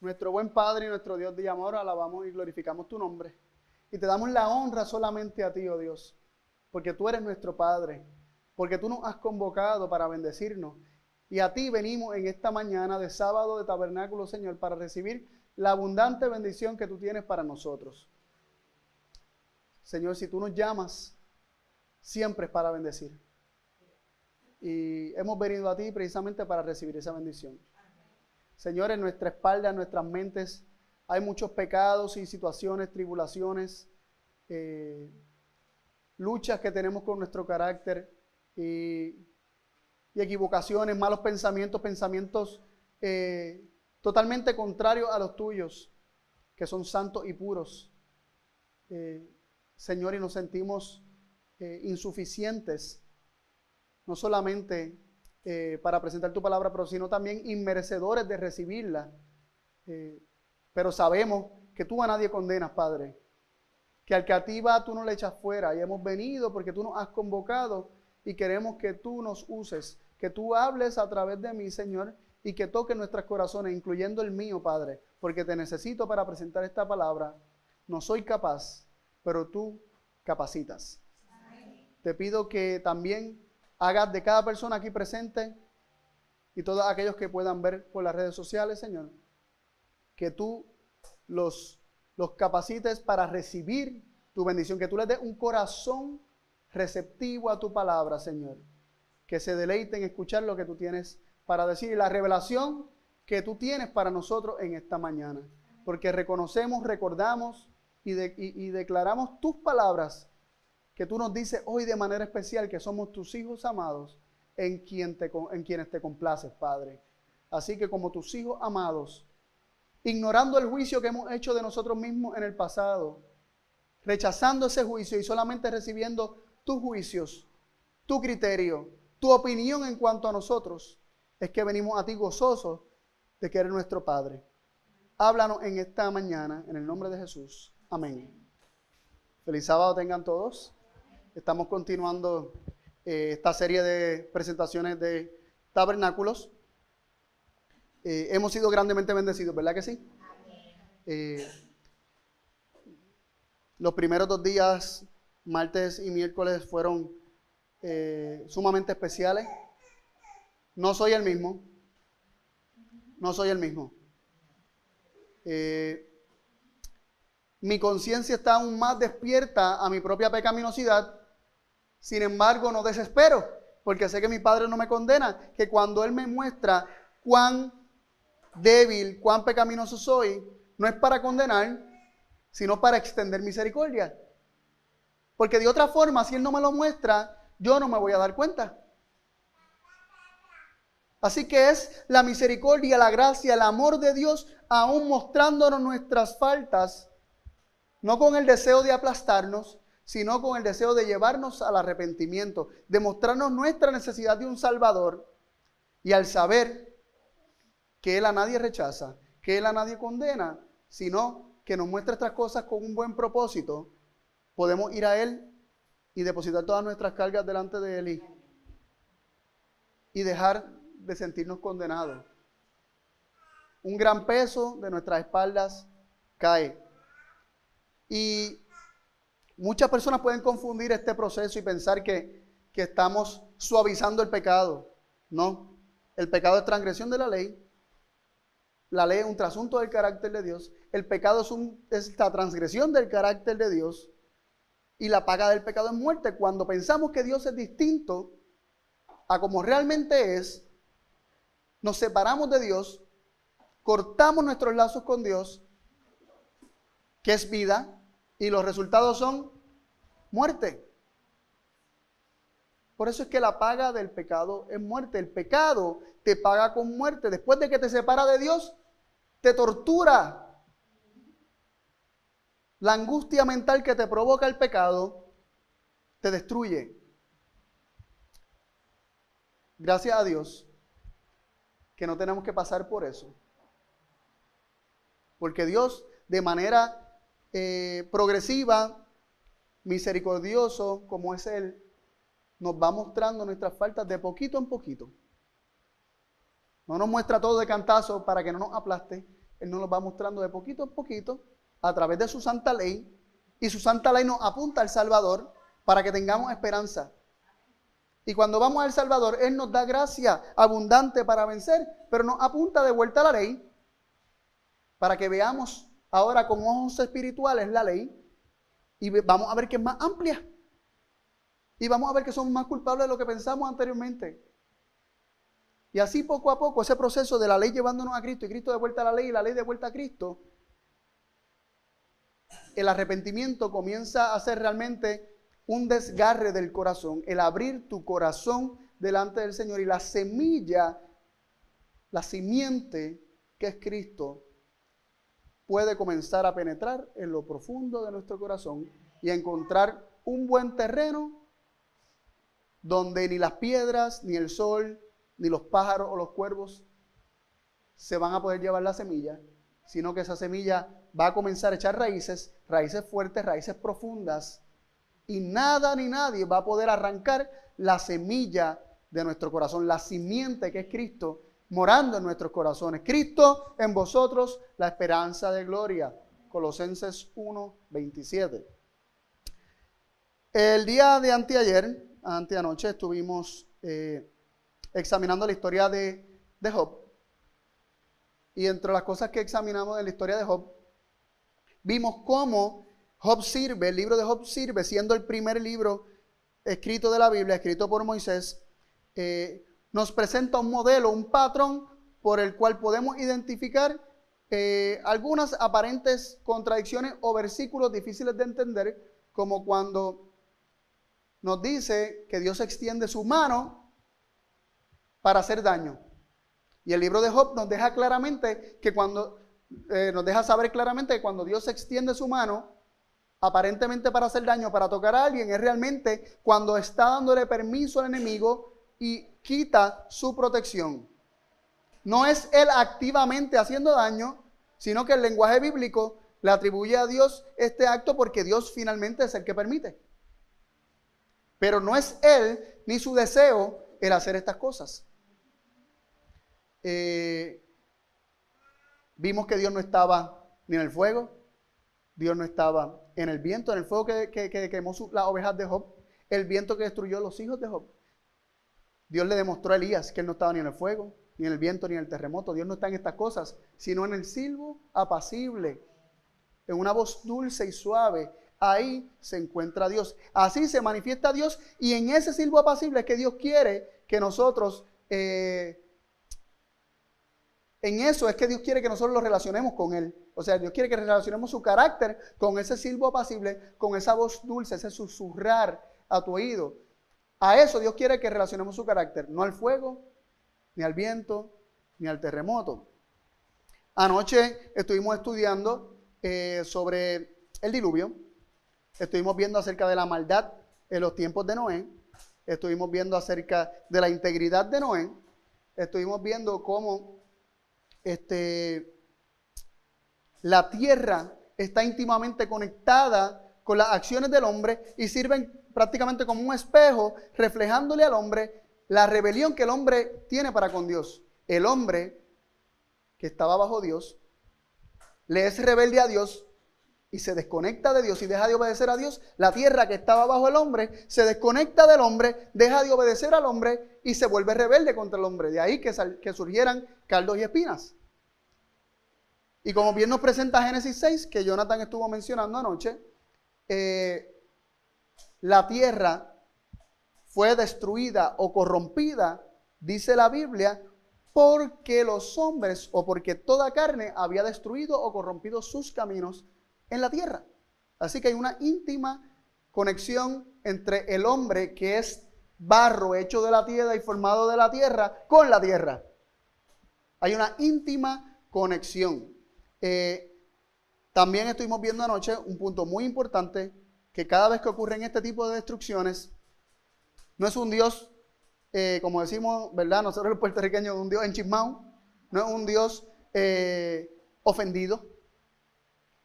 Nuestro buen Padre y nuestro Dios de amor, alabamos y glorificamos tu nombre. Y te damos la honra solamente a ti, oh Dios, porque tú eres nuestro Padre, porque tú nos has convocado para bendecirnos. Y a ti venimos en esta mañana de sábado de tabernáculo, Señor, para recibir la abundante bendición que tú tienes para nosotros. Señor, si tú nos llamas, siempre es para bendecir. Y hemos venido a ti precisamente para recibir esa bendición. Señor, en nuestra espalda, en nuestras mentes, hay muchos pecados y situaciones, tribulaciones, luchas que tenemos con nuestro carácter y equivocaciones, malos pensamientos totalmente contrarios a los tuyos, que son santos y puros. Señor, y nos sentimos insuficientes, no solamente para presentar tu palabra, pero sino también inmerecedores de recibirla. Pero sabemos que tú a nadie condenas, Padre, que al que a ti va tú no le echas fuera, y hemos venido porque tú nos has convocado y queremos que tú nos uses, que tú hables a través de mí, Señor, y que toques nuestros corazones, incluyendo el mío, Padre, porque te necesito para presentar esta palabra. No soy capaz, pero tú capacitas. Te pido que también hagas de cada persona aquí presente y todos aquellos que puedan ver por las redes sociales, Señor, que tú los capacites para recibir tu bendición, que tú les des un corazón receptivo a tu palabra, Señor, que se deleiten en escuchar lo que tú tienes para decir y la revelación que tú tienes para nosotros en esta mañana, porque reconocemos, recordamos y declaramos tus palabras que tú nos dices hoy de manera especial que somos tus hijos amados en quienes te complaces, Padre. Así que como tus hijos amados, ignorando el juicio que hemos hecho de nosotros mismos en el pasado, rechazando ese juicio y solamente recibiendo tus juicios, tu criterio, tu opinión en cuanto a nosotros, es que venimos a ti gozosos de que eres nuestro Padre. Háblanos en esta mañana, en el nombre de Jesús. Amén. Feliz sábado tengan todos. Estamos continuando esta serie de presentaciones de tabernáculos. Hemos sido grandemente bendecidos, ¿verdad que sí? Los primeros 2 días, martes y miércoles, fueron sumamente especiales. No soy el mismo. No soy el mismo. Mi conciencia está aún más despierta a mi propia pecaminosidad. Sin embargo, no desespero, porque sé que mi Padre no me condena, que cuando Él me muestra cuán débil, cuán pecaminoso soy, no es para condenar, sino para extender misericordia. Porque de otra forma, si Él no me lo muestra, yo no me voy a dar cuenta. Así que es la misericordia, la gracia, el amor de Dios, aún mostrándonos nuestras faltas, no con el deseo de aplastarnos, sino con el deseo de llevarnos al arrepentimiento, de mostrarnos nuestra necesidad de un Salvador. Y al saber que Él a nadie rechaza, que Él a nadie condena, sino que nos muestra estas cosas con un buen propósito, podemos ir a Él y depositar todas nuestras cargas delante de Él y dejar de sentirnos condenados. Un gran peso de nuestras espaldas cae. Y muchas personas pueden confundir este proceso y pensar que estamos suavizando el pecado. No, el pecado es transgresión de la ley. La ley es un trasunto del carácter de Dios. El pecado es la transgresión del carácter de Dios. Y la paga del pecado es muerte. Cuando pensamos que Dios es distinto a como realmente es, nos separamos de Dios, cortamos nuestros lazos con Dios, que es vida, y los resultados son muerte. Por eso es que la paga del pecado es muerte. El pecado te paga con muerte. Después de que te separa de Dios, te tortura. La angustia mental que te provoca el pecado te destruye. Gracias a Dios que no tenemos que pasar por eso. Porque Dios, de manera progresiva, misericordioso como es Él, nos va mostrando nuestras faltas de poquito en poquito. No nos muestra todo de cantazo para que no nos aplaste, Él nos lo va mostrando de poquito en poquito a través de su santa ley. Y su santa ley nos apunta al Salvador para que tengamos esperanza. Y cuando vamos al Salvador, Él nos da gracia abundante para vencer, pero nos apunta de vuelta a la ley para que veamos ahora con ojos espirituales la ley y vamos a ver que es más amplia. Y vamos a ver que somos más culpables de lo que pensamos anteriormente. Y así poco a poco ese proceso de la ley llevándonos a Cristo y Cristo de vuelta a la ley y la ley de vuelta a Cristo, el arrepentimiento comienza a ser realmente un desgarre del corazón, el abrir tu corazón delante del Señor y la semilla, la simiente que es Cristo, puede comenzar a penetrar en lo profundo de nuestro corazón y a encontrar un buen terreno donde ni las piedras, ni el sol, ni los pájaros o los cuervos se van a poder llevar la semilla, sino que esa semilla va a comenzar a echar raíces, raíces fuertes, raíces profundas, y nada ni nadie va a poder arrancar la semilla de nuestro corazón, la simiente que es Cristo, morando en nuestros corazones. Cristo en vosotros, la esperanza de gloria. Colosenses 1:27. El día de anteanoche, estuvimos examinando la historia de Job. Y entre las cosas que examinamos de la historia de Job, vimos cómo Job sirve, el libro de Job sirve, siendo el primer libro escrito de la Biblia, escrito por Moisés, nos presenta un modelo, un patrón por el cual podemos identificar algunas aparentes contradicciones o versículos difíciles de entender, como cuando nos dice que Dios extiende su mano para hacer daño. Y el libro de Job nos deja claramente que nos deja saber claramente que cuando Dios extiende su mano, aparentemente para hacer daño, para tocar a alguien, es realmente cuando está dándole permiso al enemigo y quita su protección. No es él activamente haciendo daño, sino que el lenguaje bíblico le atribuye a Dios este acto porque Dios finalmente es el que permite. Pero no es él ni su deseo el hacer estas cosas. Vimos que Dios no estaba ni en el fuego, Dios no estaba en el viento, en el fuego que quemó las ovejas de Job, el viento que destruyó los hijos de Job. Dios le demostró a Elías que él no estaba ni en el fuego, ni en el viento, ni en el terremoto. Dios no está en estas cosas, sino en el silbo apacible, en una voz dulce y suave. Ahí se encuentra Dios. Así se manifiesta Dios, y en ese silbo apacible es que Dios quiere que nosotros, en eso es que Dios quiere que nosotros lo relacionemos con Él. O sea, Dios quiere que relacionemos su carácter con ese silbo apacible, con esa voz dulce, ese susurrar a tu oído. A eso Dios quiere que relacionemos su carácter, no al fuego, ni al viento, ni al terremoto. Anoche estuvimos estudiando sobre el diluvio. Estuvimos viendo acerca de la maldad en los tiempos de Noé. Estuvimos viendo acerca de la integridad de Noé. Estuvimos viendo cómo la tierra está íntimamente conectada con las acciones del hombre y sirven prácticamente como un espejo, reflejándole al hombre la rebelión que el hombre tiene para con Dios. El hombre que estaba bajo Dios le es rebelde a Dios y se desconecta de Dios y deja de obedecer a Dios. La tierra que estaba bajo el hombre se desconecta del hombre, deja de obedecer al hombre y se vuelve rebelde contra el hombre. De ahí que surgieran cardos y espinas. Y como bien nos presenta Génesis 6, que Jonathan estuvo mencionando anoche, la tierra fue destruida o corrompida, dice la Biblia, porque los hombres o porque toda carne había destruido o corrompido sus caminos en la tierra. Así que hay una íntima conexión entre el hombre, que es barro hecho de la tierra y formado de la tierra, con la tierra. Hay una íntima conexión. También estuvimos viendo anoche un punto muy importante, que cada vez que ocurren este tipo de destrucciones, no es un Dios, como decimos, ¿verdad? Nosotros los puertorriqueños, un Dios enchismado, no es un Dios ofendido,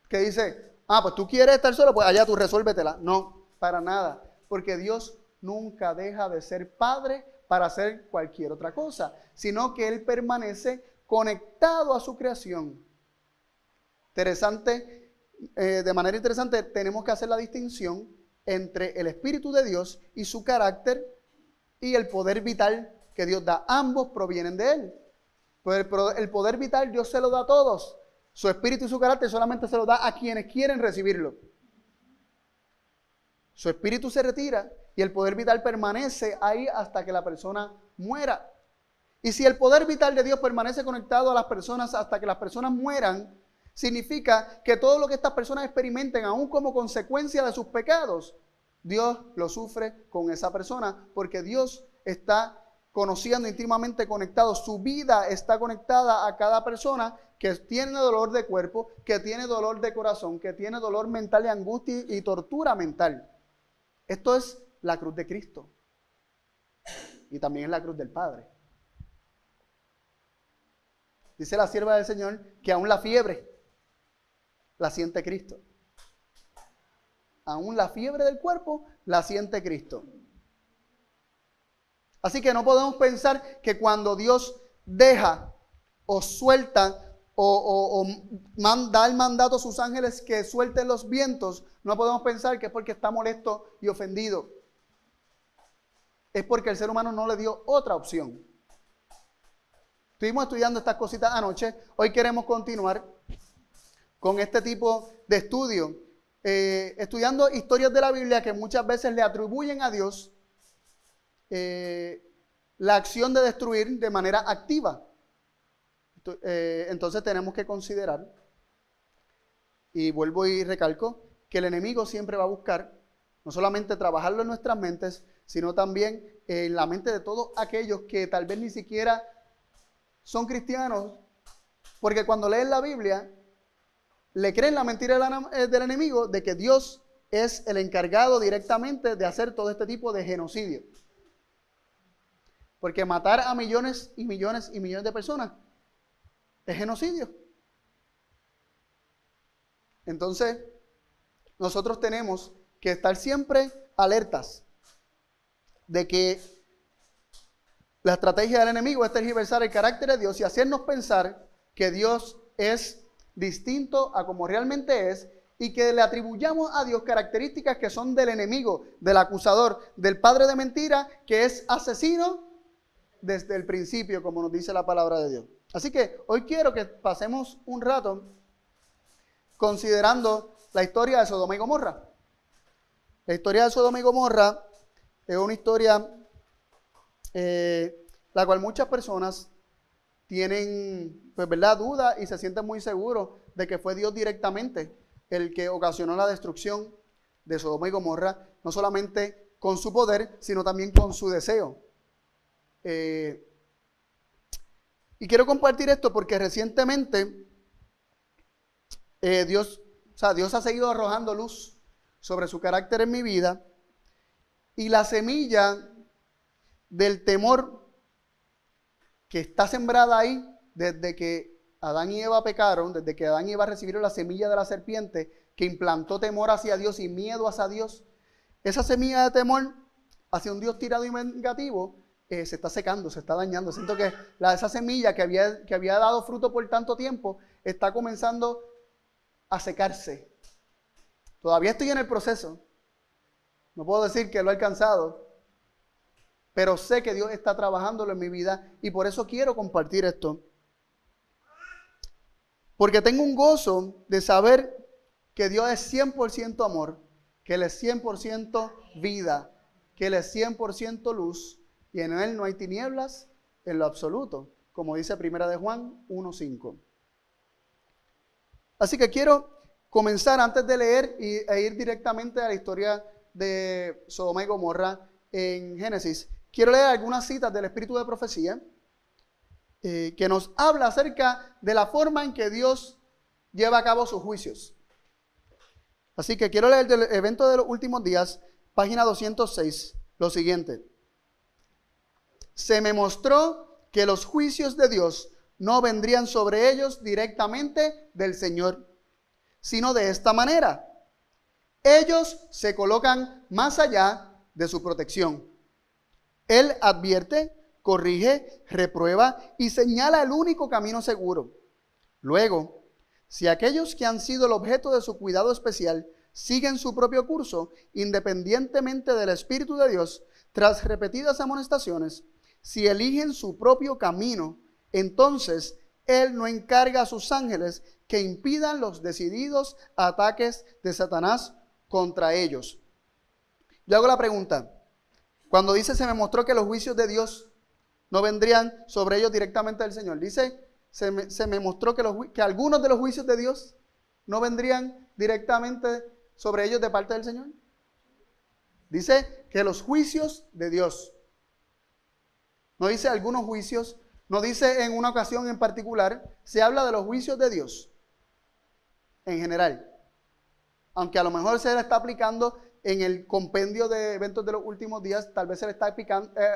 que dice, pues tú quieres estar solo, pues allá tú resuélvetela. No, para nada, porque Dios nunca deja de ser Padre para hacer cualquier otra cosa, sino que Él permanece conectado a su creación. De manera interesante, tenemos que hacer la distinción entre el Espíritu de Dios y su carácter y el poder vital que Dios da. Ambos provienen de Él. Pues el poder vital Dios se lo da a todos. Su espíritu y su carácter solamente se lo da a quienes quieren recibirlo. Su espíritu se retira y el poder vital permanece ahí hasta que la persona muera. Y si el poder vital de Dios permanece conectado a las personas hasta que las personas mueran, significa que todo lo que estas personas experimenten, aún como consecuencia de sus pecados, Dios lo sufre con esa persona, porque Dios está conociendo, íntimamente conectado. Su vida está conectada a cada persona que tiene dolor de cuerpo, que tiene dolor de corazón, que tiene dolor mental y angustia y tortura mental. Esto es la cruz de Cristo. Y también es la cruz del Padre. Dice la sierva del Señor que aún la fiebre la siente Cristo. Aún la fiebre del cuerpo la siente Cristo. Así que no podemos pensar que cuando Dios deja o suelta o da el mandato a sus ángeles que suelten los vientos, no podemos pensar que es porque está molesto y ofendido. Es porque el ser humano no le dio otra opción. Estuvimos estudiando estas cositas anoche. Hoy queremos continuar con este tipo de estudio. Estudiando historias de la Biblia que muchas veces le atribuyen a Dios la acción de destruir de manera activa. Entonces tenemos que considerar, y vuelvo y recalco, que el enemigo siempre va a buscar no solamente trabajarlo en nuestras mentes, sino también en la mente de todos aquellos que tal vez ni siquiera son cristianos, porque cuando leen la Biblia, le creen la mentira del enemigo de que Dios es el encargado directamente de hacer todo este tipo de genocidio. Porque matar a millones y millones y millones de personas es genocidio. Entonces, nosotros tenemos que estar siempre alertas de que la estrategia del enemigo es tergiversar el carácter de Dios y hacernos pensar que Dios es distinto a como realmente es y que le atribuyamos a Dios características que son del enemigo, del acusador, del padre de mentira, que es asesino desde el principio, como nos dice la palabra de Dios. Así que hoy quiero que pasemos un rato considerando la historia de Sodoma y Gomorra. La historia de Sodoma y Gomorra es una historia la cual muchas personas tienen, pues, ¿verdad?, duda y se sienten muy seguros de que fue Dios directamente el que ocasionó la destrucción de Sodoma y Gomorra, no solamente con su poder, sino también con su deseo. Y quiero compartir esto porque recientemente Dios ha seguido arrojando luz sobre su carácter en mi vida, y la semilla del temor que está sembrada ahí desde que Adán y Eva pecaron, desde que Adán y Eva recibieron la semilla de la serpiente que implantó temor hacia Dios y miedo hacia Dios, esa semilla de temor hacia un Dios tirano y vengativo se está secando, se está dañando. Siento que esa semilla que había dado fruto por tanto tiempo está comenzando a secarse. Todavía estoy en el proceso, no puedo decir que lo he alcanzado, pero sé que Dios está trabajándolo en mi vida y por eso quiero compartir esto. Porque tengo un gozo de saber que Dios es 100% amor, que Él es 100% vida, que Él es 100% luz y en Él no hay tinieblas en lo absoluto, como dice 1 de Juan 1:5. Así que quiero comenzar antes de leer e ir directamente a la historia de Sodoma y Gomorra en Génesis. Quiero leer algunas citas del Espíritu de Profecía que nos habla acerca de la forma en que Dios lleva a cabo sus juicios. Así que quiero leer del evento de los últimos días, página 206, lo siguiente. Se me mostró que los juicios de Dios no vendrían sobre ellos directamente del Señor, sino de esta manera. Ellos se colocan más allá de su protección. Él advierte, corrige, reprueba y señala el único camino seguro. Luego, Si aquellos que han sido el objeto de su cuidado especial siguen su propio curso, independientemente del Espíritu de Dios, tras repetidas amonestaciones, si eligen su propio camino, entonces Él no encarga a sus ángeles que impidan los decididos ataques de Satanás contra ellos. Yo hago la pregunta, cuando dice se me mostró que los juicios de Dios no vendrían sobre ellos directamente del Señor, dice se me mostró que algunos de los juicios de Dios no vendrían directamente sobre ellos de parte del Señor. Dice que los juicios de Dios. No dice algunos juicios, no dice en una ocasión en particular, se habla de los juicios de Dios en general. Aunque a lo mejor se le está aplicando en el compendio de eventos de los últimos días, tal vez se le está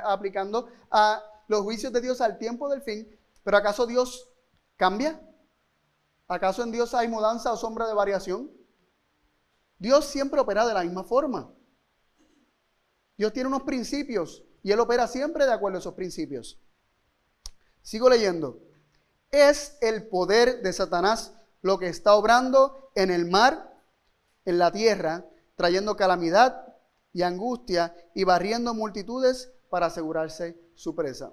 aplicando a los juicios de Dios al tiempo del fin. ¿Pero acaso Dios cambia? ¿Acaso en Dios hay mudanza o sombra de variación? Dios siempre opera de la misma forma. Dios tiene unos principios y Él opera siempre de acuerdo a esos principios. Sigo leyendo. Es el poder de Satanás lo que está obrando en el mar, en la tierra, trayendo calamidad y angustia y barriendo multitudes para asegurarse su presa.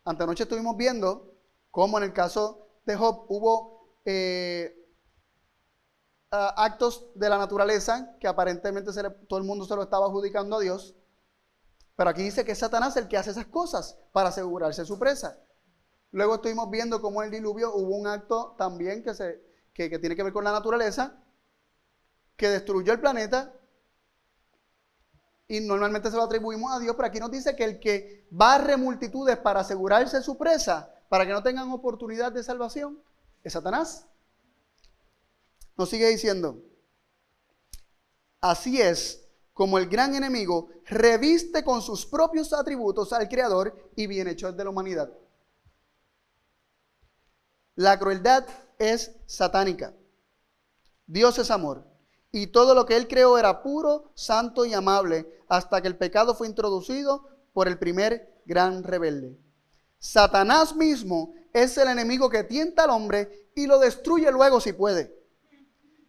Antenoche estuvimos viendo cómo en el caso de Job hubo actos de la naturaleza que aparentemente todo el mundo se lo estaba adjudicando a Dios. Pero aquí dice que es Satanás el que hace esas cosas para asegurarse su presa. Luego estuvimos viendo cómo en el diluvio hubo un acto también que tiene que ver con la naturaleza, que destruyó el planeta, y normalmente se lo atribuimos a Dios, pero aquí nos dice que el que barre multitudes para asegurarse su presa, para que no tengan oportunidad de salvación, es Satanás. Nos sigue diciendo, así es como el gran enemigo reviste con sus propios atributos al Creador y bienhechor de la humanidad. La crueldad es satánica. Dios es amor. Y todo lo que Él creó era puro, santo y amable, hasta que el pecado fue introducido por el primer gran rebelde. Satanás mismo es el enemigo que tienta al hombre y lo destruye luego si puede.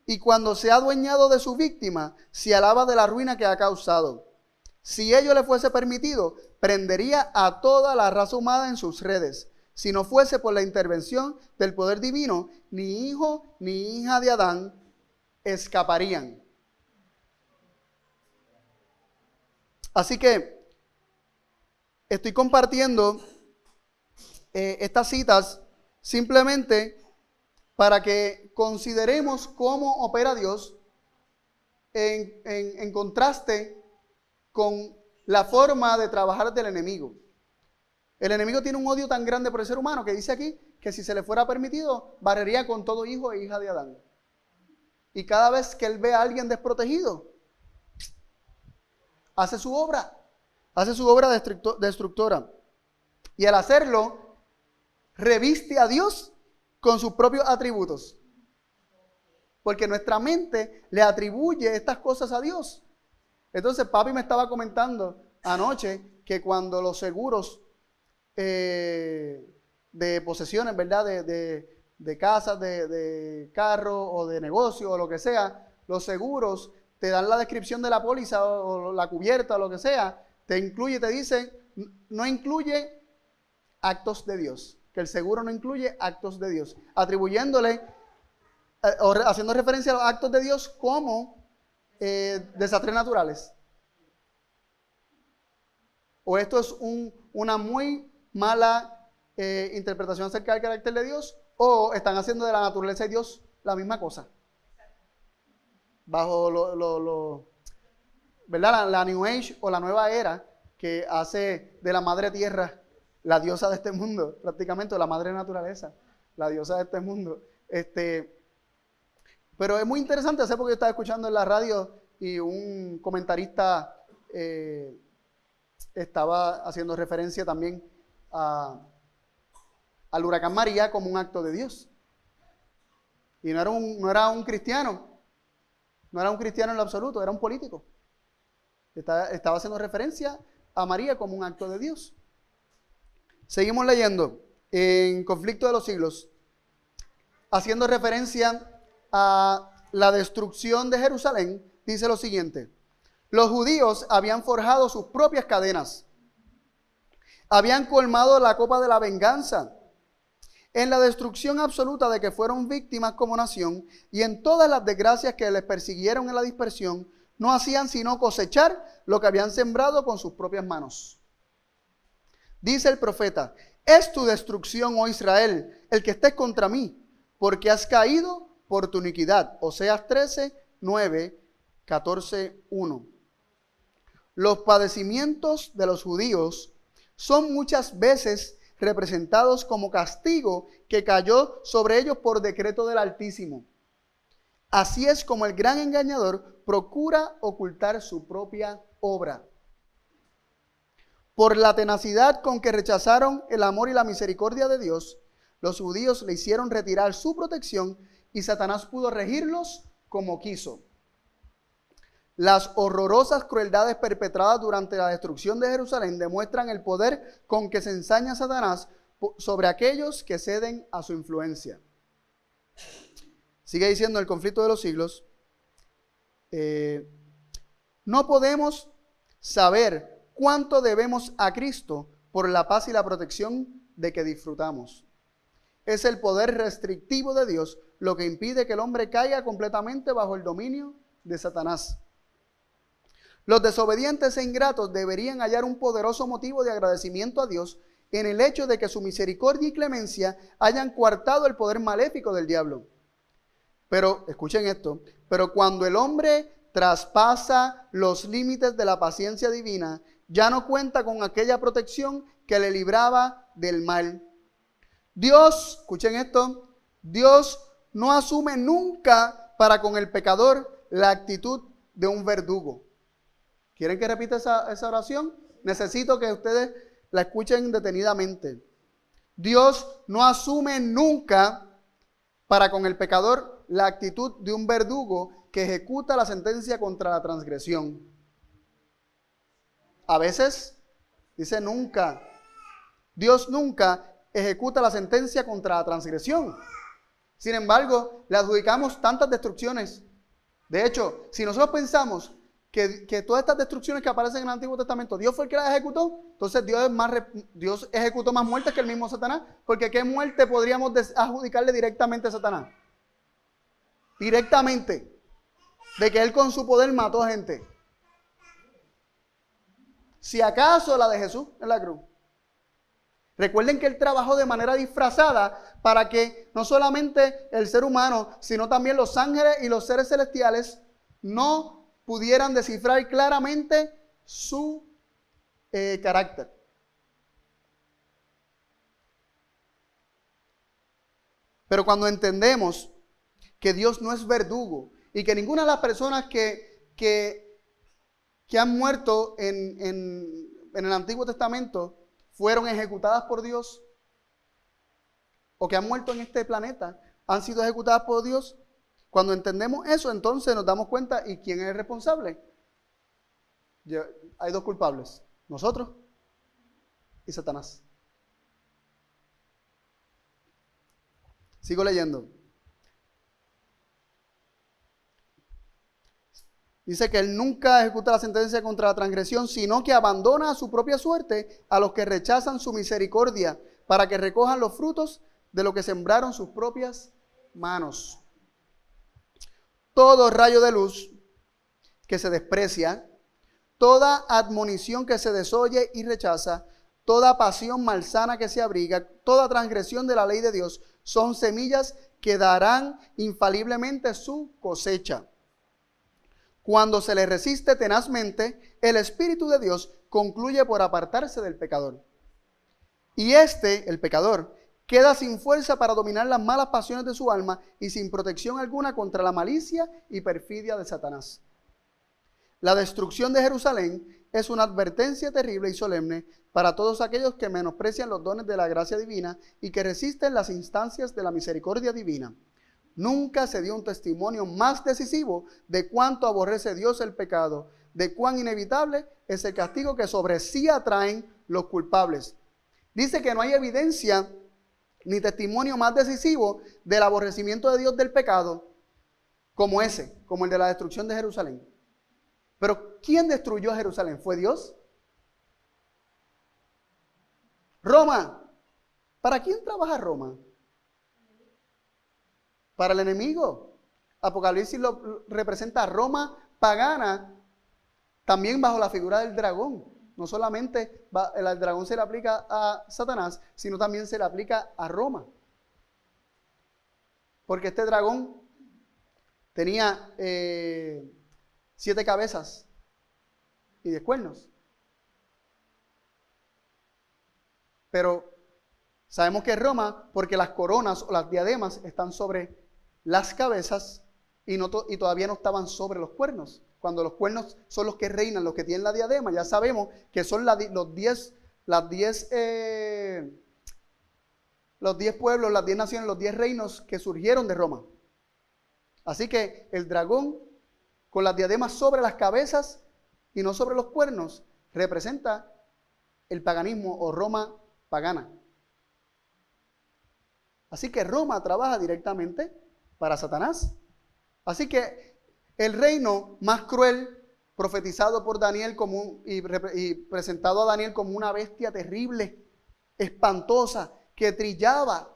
Y cuando se ha adueñado de su víctima, se alaba de la ruina que ha causado. Si ello le fuese permitido, prendería a toda la raza humana en sus redes. Si no fuese por la intervención del poder divino, ni hijo ni hija de Adán escaparían. Así que estoy compartiendo estas citas simplemente para que consideremos cómo opera Dios en contraste con la forma de trabajar del enemigo. El enemigo tiene un odio tan grande por el ser humano que dice aquí que si se le fuera permitido, barrería con todo hijo e hija de Adán. Y cada vez que él ve a alguien desprotegido, hace su obra destructora. Y al hacerlo, reviste a Dios con sus propios atributos. Porque nuestra mente le atribuye estas cosas a Dios. Entonces papi me estaba comentando anoche que cuando los seguros de posesiones, ¿verdad? De casas, de carro o de negocio o lo que sea, los seguros te dan la descripción de la póliza o la cubierta o lo que sea, te dice, no incluye actos de Dios, que el seguro no incluye actos de Dios, atribuyéndole o haciendo referencia a los actos de Dios como desastres naturales. O esto es una muy mala interpretación acerca del carácter de Dios, o están haciendo de la naturaleza de Dios la misma cosa. Bajo ¿verdad? La New Age o la nueva era que hace de la madre tierra la diosa de este mundo, prácticamente, la madre naturaleza, la diosa de este mundo. Pero es muy interesante, hace poco yo estaba escuchando en la radio y un comentarista estaba haciendo referencia también al huracán María como un acto de Dios. Y no era un cristiano, no era un cristiano en lo absoluto, era un político. Estaba haciendo referencia a María como un acto de Dios. Seguimos leyendo en Conflicto de los Siglos. haciendo referencia a la destrucción de Jerusalén, dice lo siguiente: los judíos habían forjado sus propias cadenas, habían colmado la copa de la venganza en la destrucción absoluta de que fueron víctimas como nación, y en todas las desgracias que les persiguieron en la dispersión, no hacían sino cosechar lo que habían sembrado con sus propias manos. Dice el profeta: es tu destrucción, oh Israel, el que estés contra mí, porque has caído por tu iniquidad. Oseas 13, 9, 14, 1. Los padecimientos de los judíos son muchas veces representados como castigo que cayó sobre ellos por decreto del Altísimo. Así es como el gran engañador procura ocultar su propia obra. Por la tenacidad con que rechazaron el amor y la misericordia de Dios, los judíos le hicieron retirar su protección y Satanás pudo regirlos como quiso. Las horrorosas crueldades perpetradas durante la destrucción de Jerusalén demuestran el poder con que se ensaña Satanás sobre aquellos que ceden a su influencia. Sigue diciendo el conflicto de los siglos. No podemos saber cuánto debemos a Cristo por la paz y la protección de que disfrutamos. Es el poder restrictivo de Dios lo que impide que el hombre caiga completamente bajo el dominio de Satanás. Los desobedientes e ingratos deberían hallar un poderoso motivo de agradecimiento a Dios en el hecho de que su misericordia y clemencia hayan coartado el poder maléfico del diablo. Pero, escuchen esto, pero cuando el hombre traspasa los límites de la paciencia divina, ya no cuenta con aquella protección que le libraba del mal. Dios, escuchen esto, Dios no asume nunca para con el pecador la actitud de un verdugo. ¿Quieren que repita esa oración? Necesito que ustedes la escuchen detenidamente. Dios no asume nunca para con el pecador la actitud de un verdugo que ejecuta la sentencia contra la transgresión. A veces dice nunca. Dios nunca ejecuta la sentencia contra la transgresión. Sin embargo, le adjudicamos tantas destrucciones. De hecho, si nosotros pensamos que todas estas destrucciones que aparecen en el Antiguo Testamento, Dios fue el que las ejecutó, entonces Dios ejecutó más muertes que el mismo Satanás, porque ¿qué muerte podríamos adjudicarle directamente a Satanás? Directamente, de que él con su poder mató a gente. Si acaso la de Jesús en la cruz. Recuerden que él trabajó de manera disfrazada para que no solamente el ser humano, sino también los ángeles y los seres celestiales no pudieran descifrar claramente su carácter. Pero cuando entendemos que Dios no es verdugo y que ninguna de las personas que han muerto en el Antiguo Testamento fueron ejecutadas por Dios, o que han muerto en este planeta, han sido ejecutadas por Dios. Cuando entendemos eso, entonces nos damos cuenta, ¿y quién es el responsable? Hay dos culpables, nosotros y Satanás. Sigo leyendo. Dice que él nunca ejecuta la sentencia contra la transgresión, sino que abandona a su propia suerte a los que rechazan su misericordia, para que recojan los frutos de lo que sembraron sus propias manos. Todo rayo de luz que se desprecia, toda admonición que se desoye y rechaza, toda pasión malsana que se abriga, toda transgresión de la ley de Dios, son semillas que darán infaliblemente su cosecha. Cuando se le resiste tenazmente, el Espíritu de Dios concluye por apartarse del pecador. Y el pecador, queda sin fuerza para dominar las malas pasiones de su alma y sin protección alguna contra la malicia y perfidia de Satanás. La destrucción de Jerusalén es una advertencia terrible y solemne para todos aquellos que menosprecian los dones de la gracia divina y que resisten las instancias de la misericordia divina. Nunca se dio un testimonio más decisivo de cuánto aborrece Dios el pecado, de cuán inevitable es el castigo que sobre sí atraen los culpables. Dice que no hay evidencia ni testimonio más decisivo del aborrecimiento de Dios del pecado como ese, como el de la destrucción de Jerusalén. Pero ¿quién destruyó a Jerusalén? ¿Fue Dios? Roma. ¿Para quién trabaja Roma? Para el enemigo. Apocalipsis lo representa a Roma pagana, también bajo la figura del dragón. No solamente el dragón se le aplica a Satanás, sino también se le aplica a Roma. Porque este dragón tenía 7 cabezas y 10 cuernos. Pero sabemos que es Roma porque las coronas o las diademas están sobre las cabezas y todavía no estaban sobre los cuernos. Cuando los cuernos son los que reinan, los que tienen la diadema, ya sabemos que son los 10 pueblos, las 10 naciones, los 10 reinos que surgieron de Roma. Así que el dragón con las diademas sobre las cabezas y no sobre los cuernos representa el paganismo o Roma pagana. Así que Roma trabaja directamente para Satanás. Así que el reino más cruel, profetizado por Daniel y presentado a Daniel como una bestia terrible, espantosa, que trillaba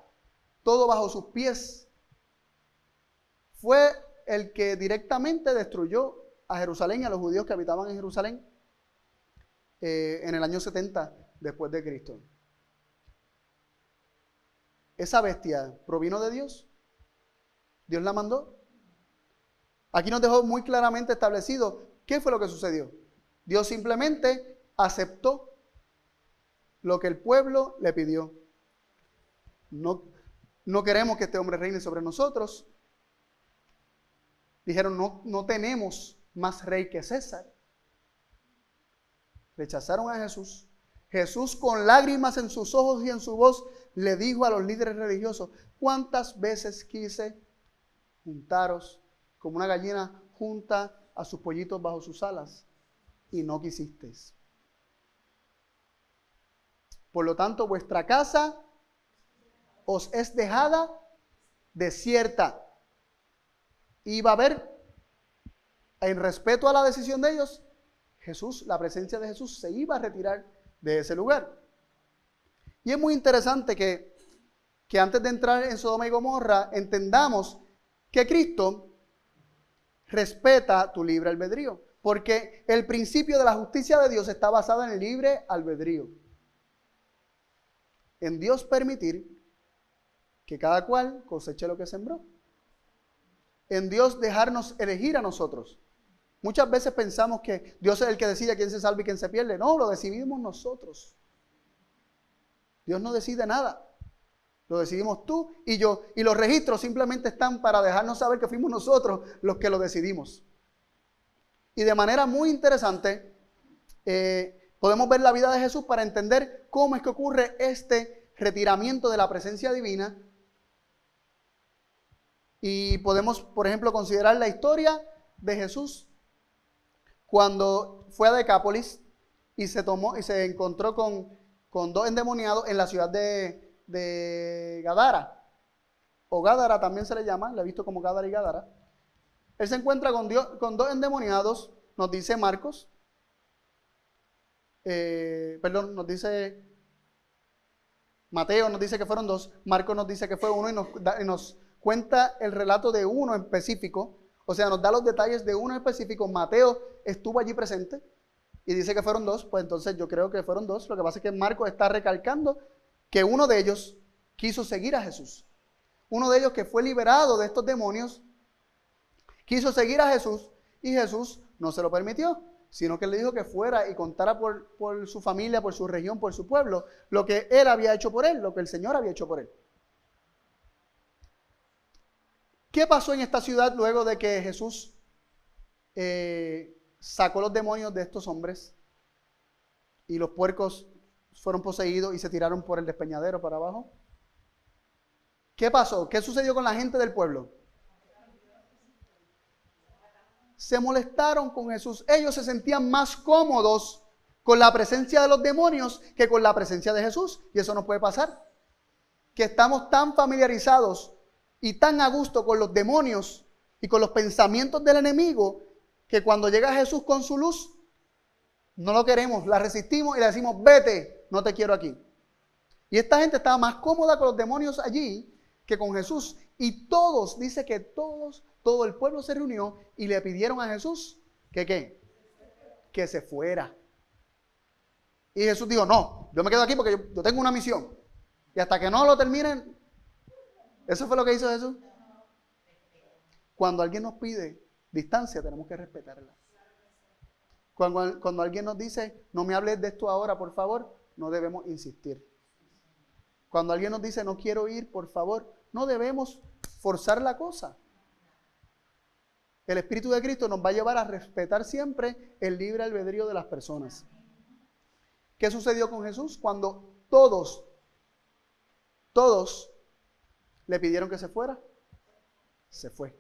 todo bajo sus pies, fue el que directamente destruyó a Jerusalén y a los judíos que habitaban en Jerusalén en el año 70 después de Cristo. ¿Esa bestia provino de Dios? ¿Dios la mandó? Aquí nos dejó muy claramente establecido qué fue lo que sucedió. Dios simplemente aceptó lo que el pueblo le pidió. No queremos que este hombre reine sobre nosotros. Dijeron, no tenemos más rey que César. Rechazaron a Jesús. Jesús, con lágrimas en sus ojos y en su voz, le dijo a los líderes religiosos: ¿cuántas veces quise juntaros como una gallina junta a sus pollitos bajo sus alas? Y no quisisteis. Por lo tanto, vuestra casa os es dejada desierta. Y va a haber, en respeto a la decisión de ellos, la presencia de Jesús se iba a retirar de ese lugar. Y es muy interesante que antes de entrar en Sodoma y Gomorra entendamos que Cristo respeta tu libre albedrío, porque el principio de la justicia de Dios está basado en el libre albedrío, en Dios permitir que cada cual coseche lo que sembró, en Dios dejarnos elegir a nosotros. Muchas veces pensamos que Dios es el que decide quién se salva y quién se pierde. No, lo decidimos nosotros. Dios no decide nada. Lo decidimos tú y yo. Y los registros simplemente están para dejarnos saber que fuimos nosotros los que lo decidimos. Y de manera muy interesante, podemos ver la vida de Jesús para entender cómo es que ocurre este retiramiento de la presencia divina. Y podemos, por ejemplo, considerar la historia de Jesús cuando fue a Decápolis y se encontró con 2 endemoniados en la ciudad de Gadara, o Gádara también se le llama, la he visto como Gádara y Gadara. Él se encuentra con 2 endemoniados, nos dice Marcos, nos dice Mateo, nos dice que fueron 2, Marcos nos dice que fue 1 y nos cuenta el relato de uno en específico. O sea, nos da los detalles de uno en específico. Mateo estuvo allí presente y dice que fueron 2. Pues entonces yo creo que fueron 2. Lo que pasa es que Marcos está recalcando que uno de ellos quiso seguir a Jesús. Uno de ellos, que fue liberado de estos demonios, quiso seguir a Jesús y Jesús no se lo permitió, sino que le dijo que fuera y contara por su familia, por su región, por su pueblo, lo que él había hecho por él, lo que el Señor había hecho por él. ¿Qué pasó en esta ciudad luego de que Jesús sacó los demonios de estos hombres y los puercos fueron poseídos y se tiraron por el despeñadero para abajo? ¿Qué pasó? ¿Qué sucedió con la gente del pueblo? Se molestaron con Jesús. Ellos se sentían más cómodos con la presencia de los demonios que con la presencia de Jesús. Y eso no puede pasar. que estamos tan familiarizados y tan a gusto con los demonios y con los pensamientos del enemigo que cuando llega Jesús con su luz, no lo queremos, la resistimos y le decimos, vete, no te quiero aquí. Y esta gente estaba más cómoda con los demonios allí que con Jesús. Y todos, dice que todo el pueblo se reunió y le pidieron a Jesús que ¿qué? Que se fuera. Y Jesús dijo, no, yo me quedo aquí porque yo tengo una misión. Y hasta que no lo terminen, eso fue lo que hizo Jesús. Cuando alguien nos pide distancia, tenemos que respetarla. Cuando alguien nos dice, no me hables de esto ahora, por favor, no debemos insistir. Cuando alguien nos dice, no quiero ir, por favor, no debemos forzar la cosa. El Espíritu de Cristo nos va a llevar a respetar siempre el libre albedrío de las personas. ¿Qué sucedió con Jesús? Cuando todos le pidieron que se fuera, se fue.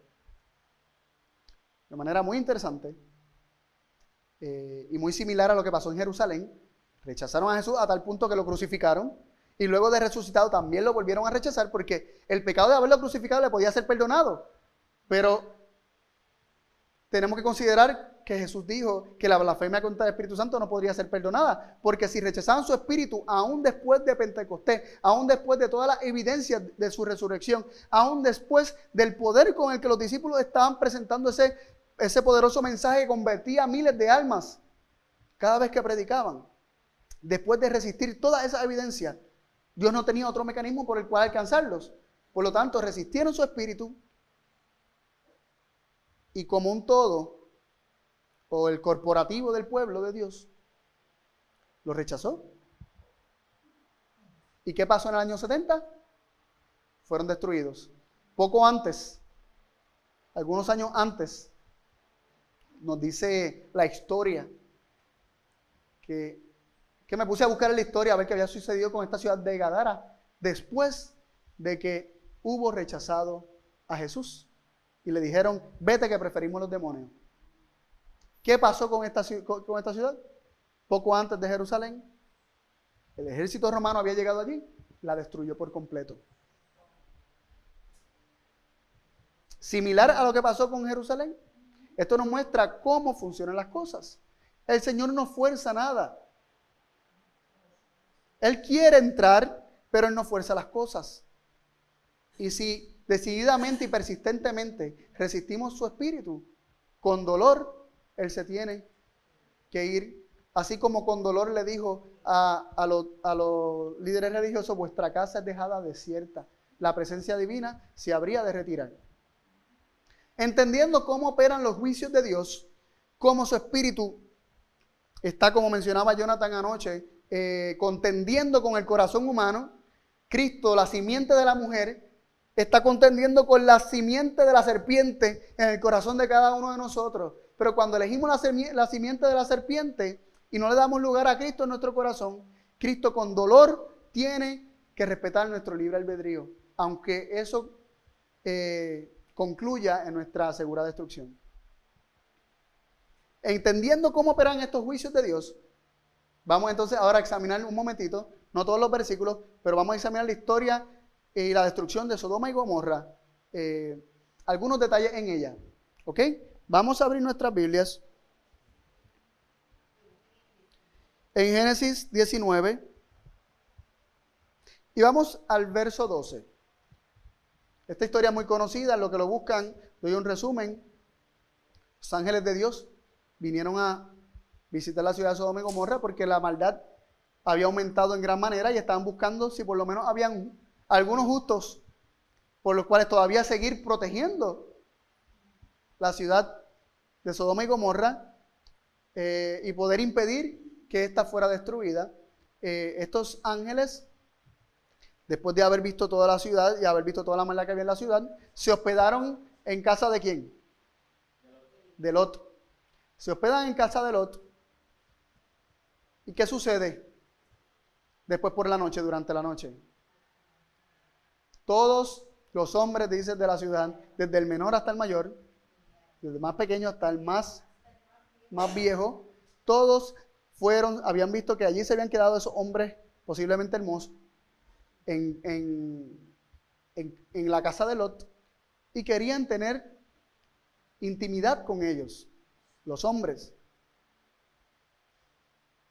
De manera muy interesante y muy similar a lo que pasó en Jerusalén. Rechazaron a Jesús a tal punto que lo crucificaron y luego de resucitado también lo volvieron a rechazar porque el pecado de haberlo crucificado le podía ser perdonado. Pero tenemos que considerar que Jesús dijo que la blasfemia contra el Espíritu Santo no podría ser perdonada, porque si rechazaban su Espíritu, aún después de Pentecostés, aún después de todas las evidencias de su resurrección, aún después del poder con el que los discípulos estaban presentando ese poderoso mensaje que convertía a miles de almas cada vez que predicaban, después de resistir todas esas evidencias, Dios no tenía otro mecanismo por el cual alcanzarlos. Por lo tanto, resistieron su Espíritu y como un todo, o el corporativo del pueblo de Dios, lo rechazó. ¿Y qué pasó en el año 70? Fueron destruidos. Poco antes, algunos años antes, nos dice la historia que me puse a buscar en la historia a ver qué había sucedido con esta ciudad de Gadara después de que hubo rechazado a Jesús y le dijeron, vete que preferimos los demonios. ¿Qué pasó con esta ciudad? Poco antes de Jerusalén, el ejército romano había llegado allí, la destruyó por completo. Similar a lo que pasó con Jerusalén, esto nos muestra cómo funcionan las cosas. El Señor no fuerza nada. Él quiere entrar, pero Él no fuerza las cosas. Y si decididamente y persistentemente resistimos su espíritu, con dolor, Él se tiene que ir. Así como con dolor le dijo a los líderes religiosos, vuestra casa es dejada desierta. La presencia divina se habría de retirar. Entendiendo cómo operan los juicios de Dios, cómo su espíritu está, como mencionaba Jonathan anoche, contendiendo con el corazón humano, Cristo, la simiente de la mujer, está contendiendo con la simiente de la serpiente en el corazón de cada uno de nosotros. Pero cuando elegimos la simiente de la serpiente y no le damos lugar a Cristo en nuestro corazón, Cristo con dolor tiene que respetar nuestro libre albedrío, aunque eso concluya en nuestra segura destrucción. Entendiendo cómo operan estos juicios de Dios, vamos entonces ahora a examinar un momentito, no todos los versículos, pero vamos a examinar la historia y la destrucción de Sodoma y Gomorra, algunos detalles en ella. ¿Ok? Vamos a abrir nuestras Biblias en Génesis 19 y vamos al verso 12. Esta historia es muy conocida, los que lo buscan, doy un resumen. Los ángeles de Dios vinieron a visitar la ciudad de Sodoma y Gomorra porque la maldad había aumentado en gran manera y estaban buscando si por lo menos habían algunos justos por los cuales todavía seguir protegiendo la ciudad de Sodoma y Gomorra y poder impedir que ésta fuera destruida. Estos ángeles, después de haber visto toda la ciudad y haber visto toda la maldad que había en la ciudad, se hospedaron en casa de ¿quién? De Lot. Se hospedan en casa de Lot. ¿Y qué sucede después por la noche, durante la noche? Todos los hombres, dice, de la ciudad, desde el menor hasta el mayor, desde el más pequeño hasta el más viejo, todos habían visto que allí se habían quedado esos hombres posiblemente hermosos, en la casa de Lot y querían tener intimidad con ellos, los hombres.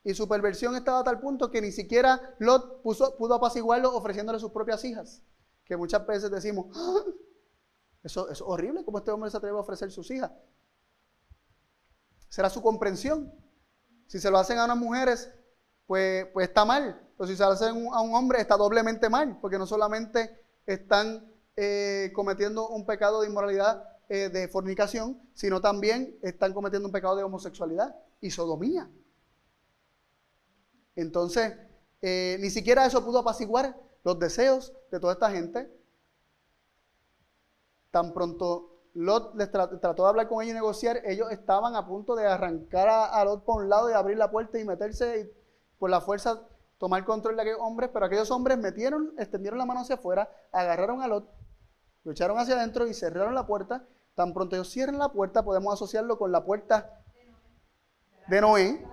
Y su perversión estaba a tal punto que ni siquiera Lot pudo apaciguarlo ofreciéndole sus propias hijas. Que muchas veces decimos, ¡ah! Eso es horrible, ¿cómo este hombre se atreve a ofrecer sus hijas? Será su comprensión. Si se lo hacen a unas mujeres, pues está mal. Pero si se lo hacen a un hombre, está doblemente mal. Porque no solamente están cometiendo un pecado de inmoralidad, de fornicación, sino también están cometiendo un pecado de homosexualidad y sodomía. Entonces, ni siquiera eso pudo apaciguar los deseos de toda esta gente. Tan pronto Lot les trató de hablar con ellos y negociar, ellos estaban a punto de arrancar a Lot por un lado y abrir la puerta y meterse y por la fuerza tomar control de aquellos hombres, pero aquellos hombres extendieron la mano hacia afuera, agarraron a Lot, lo echaron hacia adentro y cerraron la puerta. Tan pronto ellos cierran la puerta, podemos asociarlo con la puerta de Noé,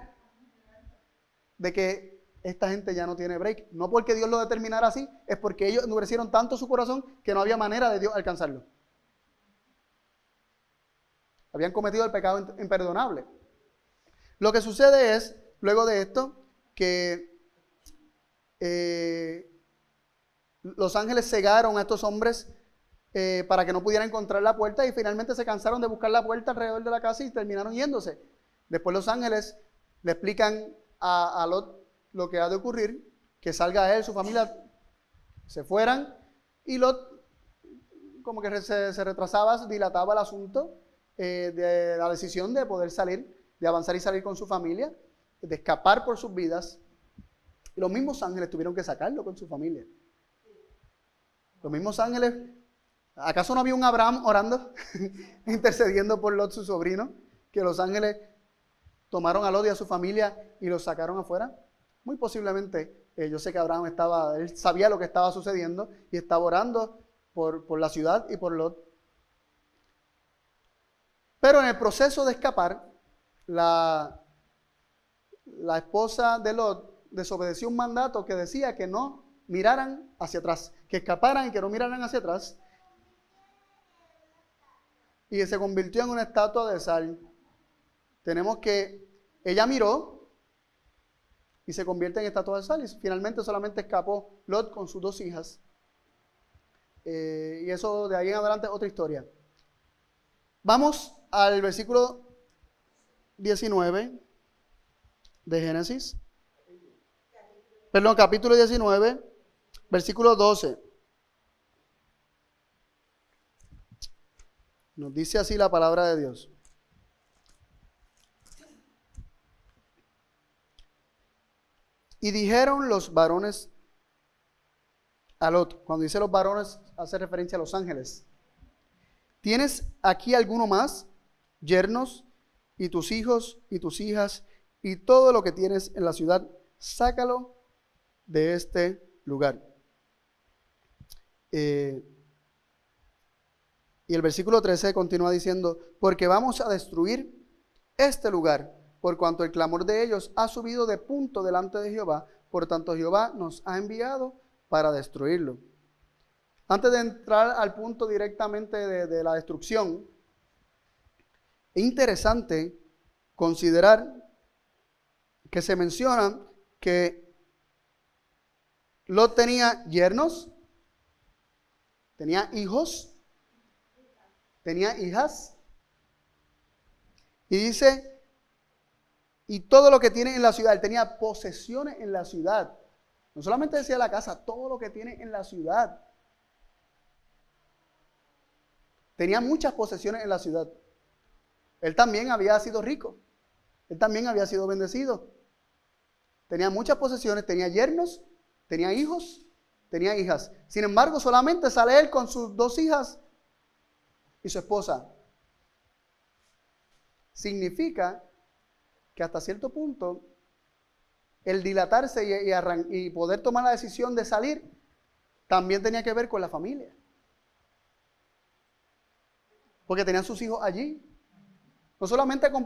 de que esta gente ya no tiene break. No porque Dios lo determinara así, es porque ellos endurecieron tanto su corazón que no había manera de Dios alcanzarlo. Habían cometido el pecado imperdonable. Lo que sucede es, luego de esto, que los ángeles cegaron a estos hombres para que no pudieran encontrar la puerta y finalmente se cansaron de buscar la puerta alrededor de la casa y terminaron yéndose. Después los ángeles le explican a Lot lo que ha de ocurrir, que salga él, su familia, se fueran, y Lot como que se retrasaba, dilataba el asunto de la decisión de poder salir, de avanzar y salir con su familia, de escapar por sus vidas. Y los mismos ángeles tuvieron que sacarlo con su familia. Los mismos ángeles, ¿acaso no había un Abraham orando, intercediendo por Lot, su sobrino, que los ángeles tomaron a Lot y a su familia y los sacaron afuera? Muy posiblemente, yo sé que Abraham él sabía lo que estaba sucediendo y estaba orando por la ciudad y por Lot. Pero en el proceso de escapar, la esposa de Lot desobedeció un mandato que decía que no miraran hacia atrás, que escaparan y que no miraran hacia atrás. Y se convirtió en una estatua de sal. Tenemos que ella miró y se convierte en estatua de sal y finalmente solamente escapó Lot con sus dos hijas. Y eso de ahí en adelante es otra historia. Vamos al versículo 19 de Génesis. Perdón, capítulo 19, versículo 12. Nos dice así la palabra de Dios. Y dijeron los varones a Lot, cuando dice los varones hace referencia a los ángeles: ¿tienes aquí alguno más, yernos, y tus hijos y tus hijas, y todo lo que tienes en la ciudad? Sácalo de este lugar. Y el versículo 13 continúa diciendo: porque vamos a destruir este lugar, por cuanto el clamor de ellos ha subido de punto delante de Jehová, por tanto Jehová nos ha enviado para destruirlo. Antes de entrar al punto directamente de la destrucción, es interesante considerar que se menciona que Lot tenía yernos, tenía hijos, tenía hijas, y dice, y todo lo que tiene en la ciudad. Él tenía posesiones en la ciudad. No solamente decía la casa, todo lo que tiene en la ciudad. Tenía muchas posesiones en la ciudad. Él también había sido rico. Él también había sido bendecido. Tenía muchas posesiones, tenía yernos, tenía hijos, tenía hijas. Sin embargo, solamente sale él con sus dos hijas y su esposa. Significa que hasta cierto punto el dilatarse y poder tomar la decisión de salir también tenía que ver con la familia. Porque tenían sus hijos allí. No solamente con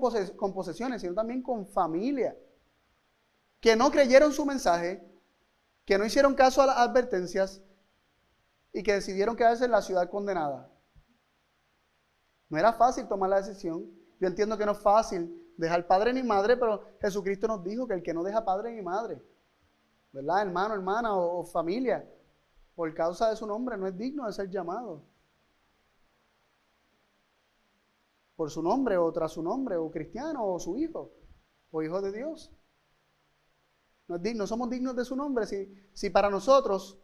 posesiones, sino también con familia. Que no creyeron su mensaje, que no hicieron caso a las advertencias y que decidieron quedarse en la ciudad condenada. No era fácil tomar la decisión. Yo entiendo que no es fácil dejar padre ni madre, pero Jesucristo nos dijo que el que no deja padre ni madre, ¿verdad? Hermano, hermana o familia, por causa de su nombre, no es digno de ser llamado. Por su nombre o tras su nombre, o cristiano o su hijo, o hijo de Dios. No somos dignos de su nombre si para nosotros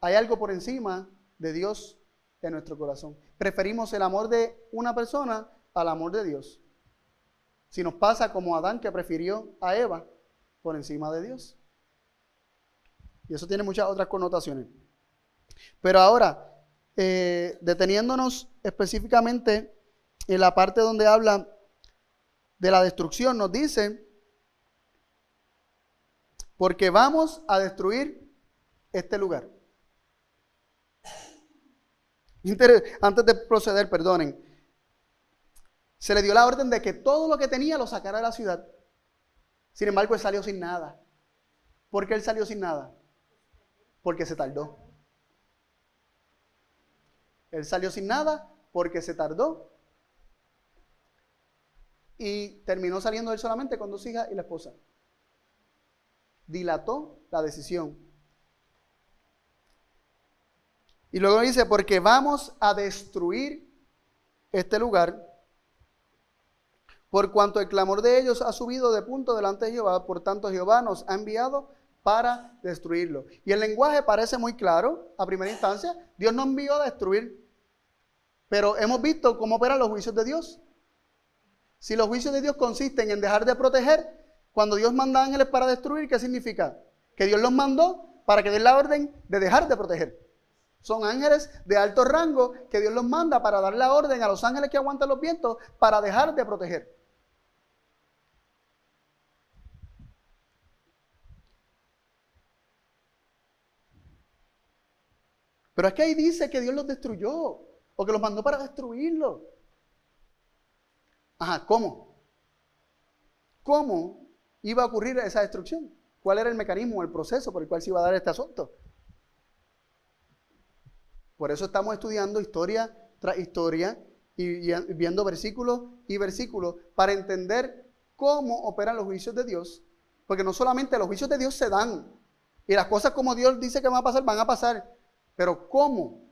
hay algo por encima de Dios en nuestro corazón. Preferimos el amor de una persona al amor de Dios. Si nos pasa como Adán, que prefirió a Eva por encima de Dios. Y eso tiene muchas otras connotaciones. Pero ahora, deteniéndonos específicamente en la parte donde habla de la destrucción, nos dice, porque vamos a destruir este lugar. Antes de proceder, perdonen, se le dio la orden de que todo lo que tenía lo sacara de la ciudad. Sin embargo, él salió sin nada. ¿Por qué él salió sin nada? Porque se tardó. Él salió sin nada porque se tardó. Y terminó saliendo él solamente con 2 hijas y la esposa. Dilató la decisión. Y luego dice, porque vamos a destruir este lugar, por cuanto el clamor de ellos ha subido de punto delante de Jehová, por tanto Jehová nos ha enviado para destruirlo. Y el lenguaje parece muy claro a primera instancia. Dios nos envió a destruir, pero hemos visto cómo operan los juicios de Dios. Si los juicios de Dios consisten en dejar de proteger, cuando Dios manda ángeles para destruir, ¿qué significa? Que Dios los mandó para que den la orden de dejar de proteger. Son ángeles de alto rango que Dios los manda para dar la orden a los ángeles que aguantan los vientos para dejar de proteger. Pero es que ahí dice que Dios los destruyó o que los mandó para destruirlos. Ajá, ¿cómo? ¿Cómo iba a ocurrir esa destrucción? ¿Cuál era el mecanismo, el proceso por el cual se iba a dar este asunto? Por eso estamos estudiando historia tras historia y viendo versículo y versículo para entender cómo operan los juicios de Dios. Porque no solamente los juicios de Dios se dan y las cosas como Dios dice que van a pasar. Pero ¿cómo?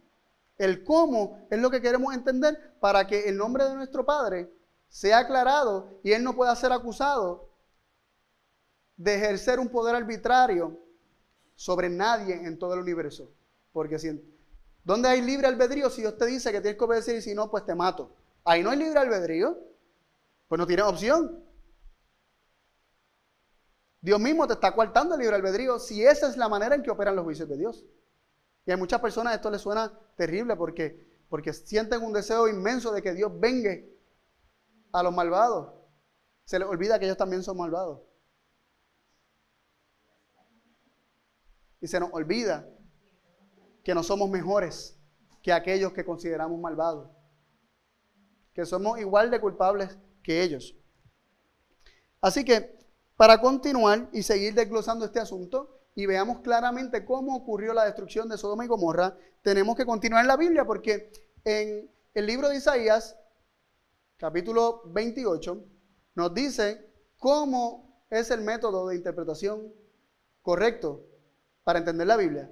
El cómo es lo que queremos entender para que el nombre de nuestro Padre sea aclarado y Él no pueda ser acusado de ejercer un poder arbitrario sobre nadie en todo el universo. Porque ¿dónde hay libre albedrío si Dios te dice que tienes que obedecer y si no, pues te mato? Ahí no hay libre albedrío. Pues no tienes opción. Dios mismo te está coartando el libre albedrío si esa es la manera en que operan los juicios de Dios. Y a muchas personas esto les suena terrible porque sienten un deseo inmenso de que Dios vengue a los malvados. Se les olvida que ellos también son malvados. Y se nos olvida que no somos mejores que aquellos que consideramos malvados. Que somos igual de culpables que ellos. Así que, para continuar y seguir desglosando este asunto, y veamos claramente cómo ocurrió la destrucción de Sodoma y Gomorra, tenemos que continuar en la Biblia, porque en el libro de Isaías, capítulo 28, nos dice cómo es el método de interpretación correcto para entender la Biblia.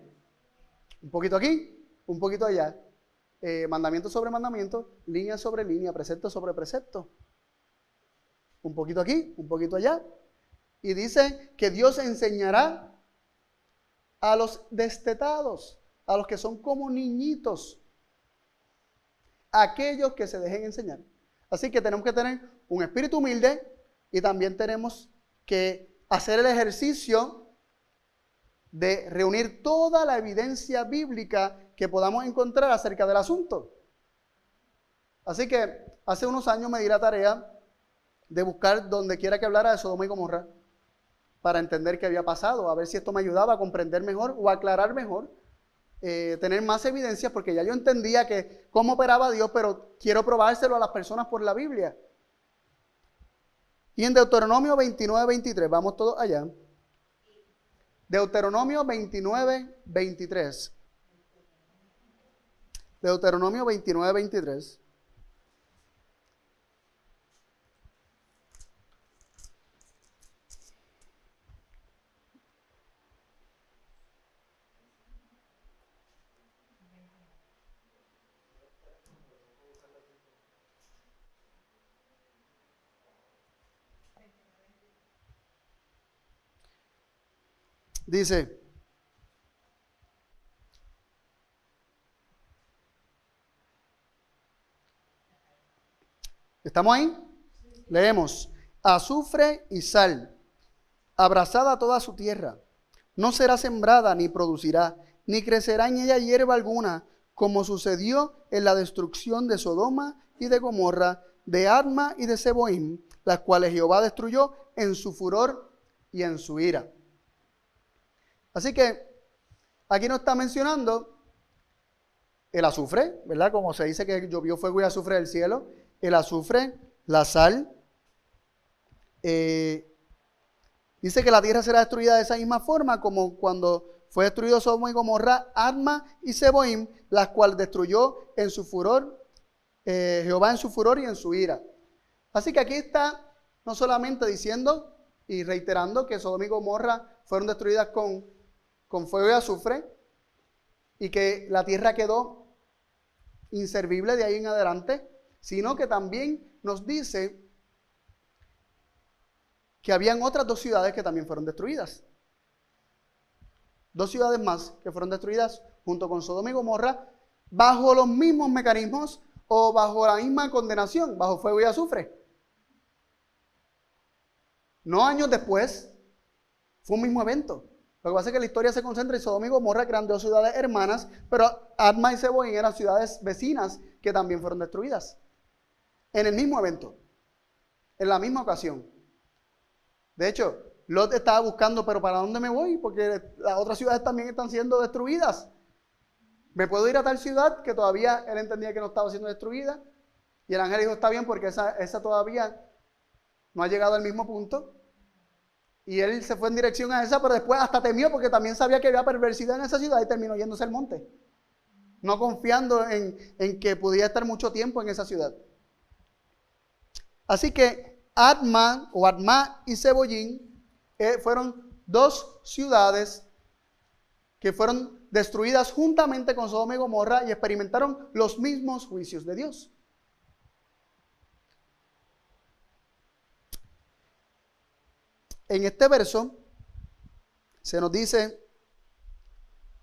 Un poquito aquí, un poquito allá. Mandamiento sobre mandamiento, línea sobre línea, precepto sobre precepto. Un poquito aquí, un poquito allá. Y dice que Dios enseñará a los destetados, a los que son como niñitos, a aquellos que se dejen enseñar. Así que tenemos que tener un espíritu humilde y también tenemos que hacer el ejercicio de reunir toda la evidencia bíblica que podamos encontrar acerca del asunto. Así que hace unos años me di la tarea de buscar donde quiera que hablara de Sodoma y Gomorra para entender qué había pasado, a ver si esto me ayudaba a comprender mejor o a aclarar mejor, tener más evidencias, porque ya yo entendía que cómo operaba Dios, pero quiero probárselo a las personas por la Biblia. Y en Deuteronomio 29, 23, vamos todos allá. Deuteronomio 29, 23. Deuteronomio 29, 23. Dice, ¿estamos ahí? Leemos, azufre y sal, abrazada toda su tierra, no será sembrada ni producirá, ni crecerá en ella hierba alguna, como sucedió en la destrucción de Sodoma y de Gomorra, de Adma y de Zeboim, las cuales Jehová destruyó en su furor y en su ira. Así que aquí nos está mencionando el azufre, ¿verdad? Como se dice que llovió fuego y azufre del cielo, el azufre, la sal. Dice que la tierra será destruida de esa misma forma como cuando fue destruido Sodoma y Gomorra, Adma y Zeboim, las cuales destruyó en su furor, Jehová en su furor y en su ira. Así que aquí está no solamente diciendo y reiterando que Sodoma y Gomorra fueron destruidas con fuego y azufre, y que la tierra quedó inservible de ahí en adelante, sino que también nos dice que habían otras dos ciudades que también fueron destruidas. Dos ciudades más que fueron destruidas junto con Sodoma y Gomorra, bajo los mismos mecanismos o bajo la misma condenación, bajo fuego y azufre. No años después, fue un mismo evento. Lo que pasa es que la historia se concentra en Sodoma y Gomorra, que eran dos ciudades hermanas, pero Adma y Zeboim eran ciudades vecinas que también fueron destruidas. En el mismo evento, en la misma ocasión. De hecho, Lot estaba buscando, pero ¿para dónde me voy? Porque las otras ciudades también están siendo destruidas. ¿Me puedo ir a tal ciudad que todavía él entendía que no estaba siendo destruida? Y el ángel dijo, está bien, porque esa todavía no ha llegado al mismo punto. Y él se fue en dirección a esa, pero después hasta temió porque también sabía que había perversidad en esa ciudad y terminó yéndose al monte. No confiando en que pudiera estar mucho tiempo en esa ciudad. Así que Adma y Zeboim fueron dos ciudades que fueron destruidas juntamente con Sodoma y Gomorra y experimentaron los mismos juicios de Dios. En este verso se nos dice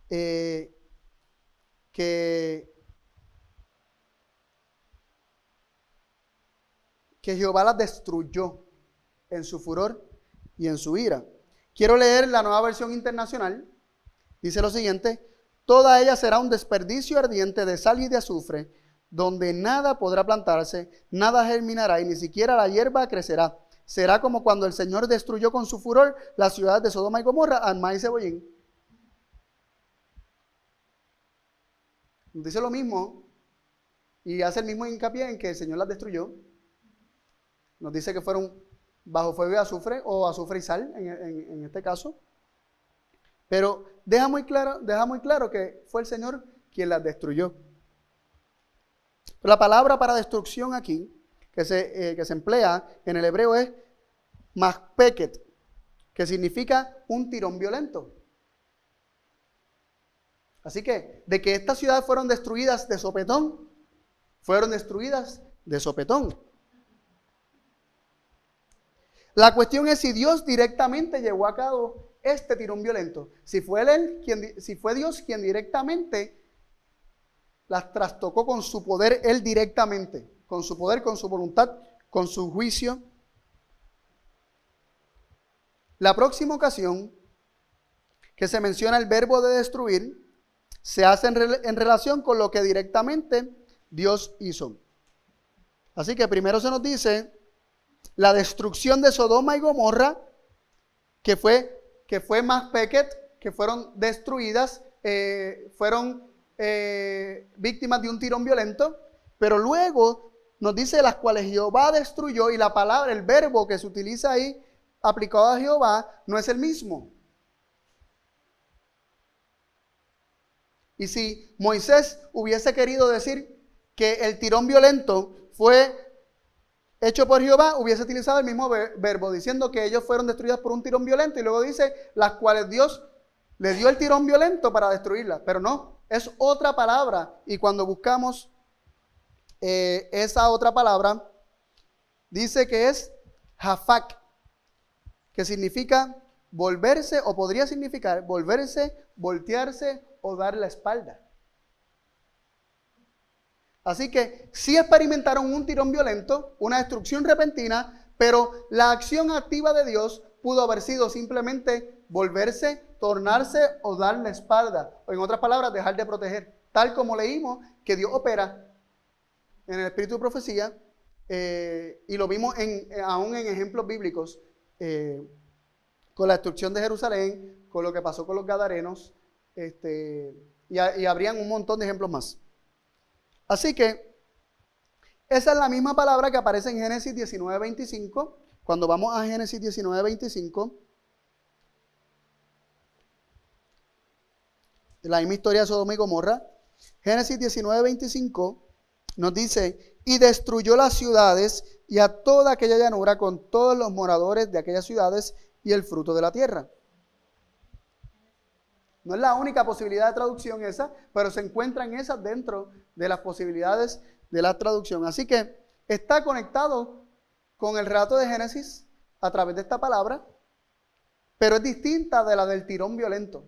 que Jehová las destruyó en su furor y en su ira. Quiero leer la Nueva Versión Internacional. Dice lo siguiente: toda ella será un desperdicio ardiente de sal y de azufre, donde nada podrá plantarse, nada germinará y ni siquiera la hierba crecerá. Será como cuando el Señor destruyó con su furor las ciudades de Sodoma y Gomorra, Adma y Zeboim. Dice lo mismo y hace el mismo hincapié en que el Señor las destruyó. Nos dice que fueron bajo fuego y azufre, o azufre y sal en este caso. Pero deja muy claro que fue el Señor quien las destruyó. La palabra para destrucción aquí que se emplea en el hebreo es machpeket, que significa un tirón violento. Así que, de que estas ciudades fueron destruidas de sopetón, fueron destruidas de sopetón. La cuestión es si Dios directamente llevó a cabo este tirón violento. Si fue Dios quien directamente las trastocó con su poder, Él directamente, con su poder, con su voluntad, con su juicio. La próxima ocasión que se menciona el verbo de destruir se hace en relación con lo que directamente Dios hizo. Así que primero se nos dice la destrucción de Sodoma y Gomorra, que fue machpeket, que fueron destruidas, fueron víctimas de un tirón violento, pero luego nos dice las cuales Jehová destruyó, y la palabra, el verbo que se utiliza ahí aplicado a Jehová no es el mismo. Y si Moisés hubiese querido decir que el tirón violento fue hecho por Jehová, hubiese utilizado el mismo verbo, diciendo que ellos fueron destruidos por un tirón violento, y luego dice, las cuales Dios le dio el tirón violento para destruirlas. Pero no, es otra palabra. Y cuando buscamos esa otra palabra, dice que es Jafak, que significa volverse, o podría significar volverse, voltearse o dar la espalda. Así que sí experimentaron un tirón violento, una destrucción repentina, pero la acción activa de Dios pudo haber sido simplemente volverse, tornarse o dar la espalda. O en otras palabras, dejar de proteger. Tal como leímos que Dios opera en el espíritu de profecía, y lo vimos aún en ejemplos bíblicos, con la destrucción de Jerusalén, con lo que pasó con los gadarenos, y habrían un montón de ejemplos más. Así que esa es la misma palabra que aparece en Génesis 19:25. Cuando vamos a Génesis 19:25, la misma historia de Sodoma y Gomorra. Génesis 19:25 nos dice, y destruyó las ciudades y a toda aquella llanura con todos los moradores de aquellas ciudades y el fruto de la tierra. No es la única posibilidad de traducción esa, pero se encuentran esas dentro de las posibilidades de la traducción. Así que está conectado con el relato de Génesis a través de esta palabra, pero es distinta de la del tirón violento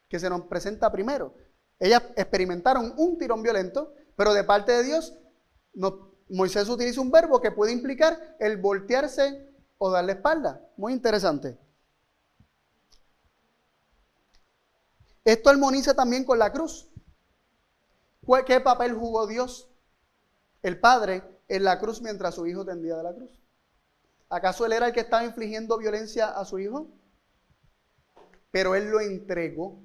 que se nos presenta primero. Ellas experimentaron un tirón violento, pero de parte de Dios, Moisés utiliza un verbo que puede implicar el voltearse o darle espalda. Muy interesante. Esto armoniza también con la cruz. ¿Qué papel jugó Dios, el Padre, en la cruz mientras su hijo tendía de la cruz? ¿Acaso él era el que estaba infligiendo violencia a su hijo? Pero él lo entregó.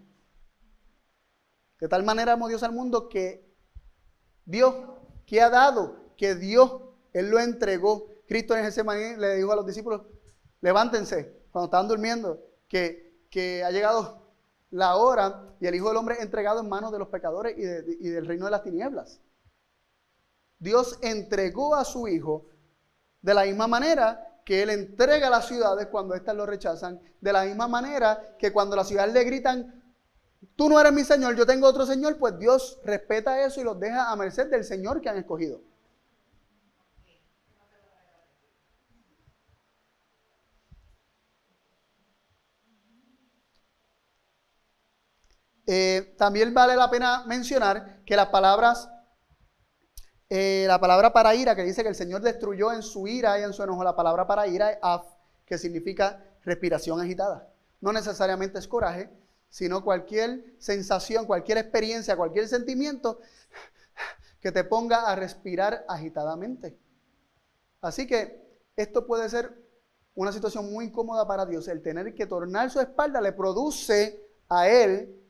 De tal manera amó Dios al mundo que dio, que ha dado, que dio, él lo entregó. Cristo en Getsemaní le dijo a los discípulos, levántense, cuando estaban durmiendo, que ha llegado la hora y el Hijo del Hombre entregado en manos de los pecadores y del reino de las tinieblas. Dios entregó a su Hijo de la misma manera que Él entrega a las ciudades cuando éstas lo rechazan, de la misma manera que cuando las ciudades le gritan, tú no eres mi Señor, yo tengo otro Señor, pues Dios respeta eso y los deja a merced del Señor que han escogido. También vale la pena mencionar que la palabra para ira, que dice que el Señor destruyó en su ira y en su enojo, la palabra para ira es af, que significa respiración agitada. No necesariamente es coraje, sino cualquier sensación, cualquier experiencia, cualquier sentimiento que te ponga a respirar agitadamente. Así que esto puede ser una situación muy incómoda para Dios. El tener que tornar su espalda le produce a Él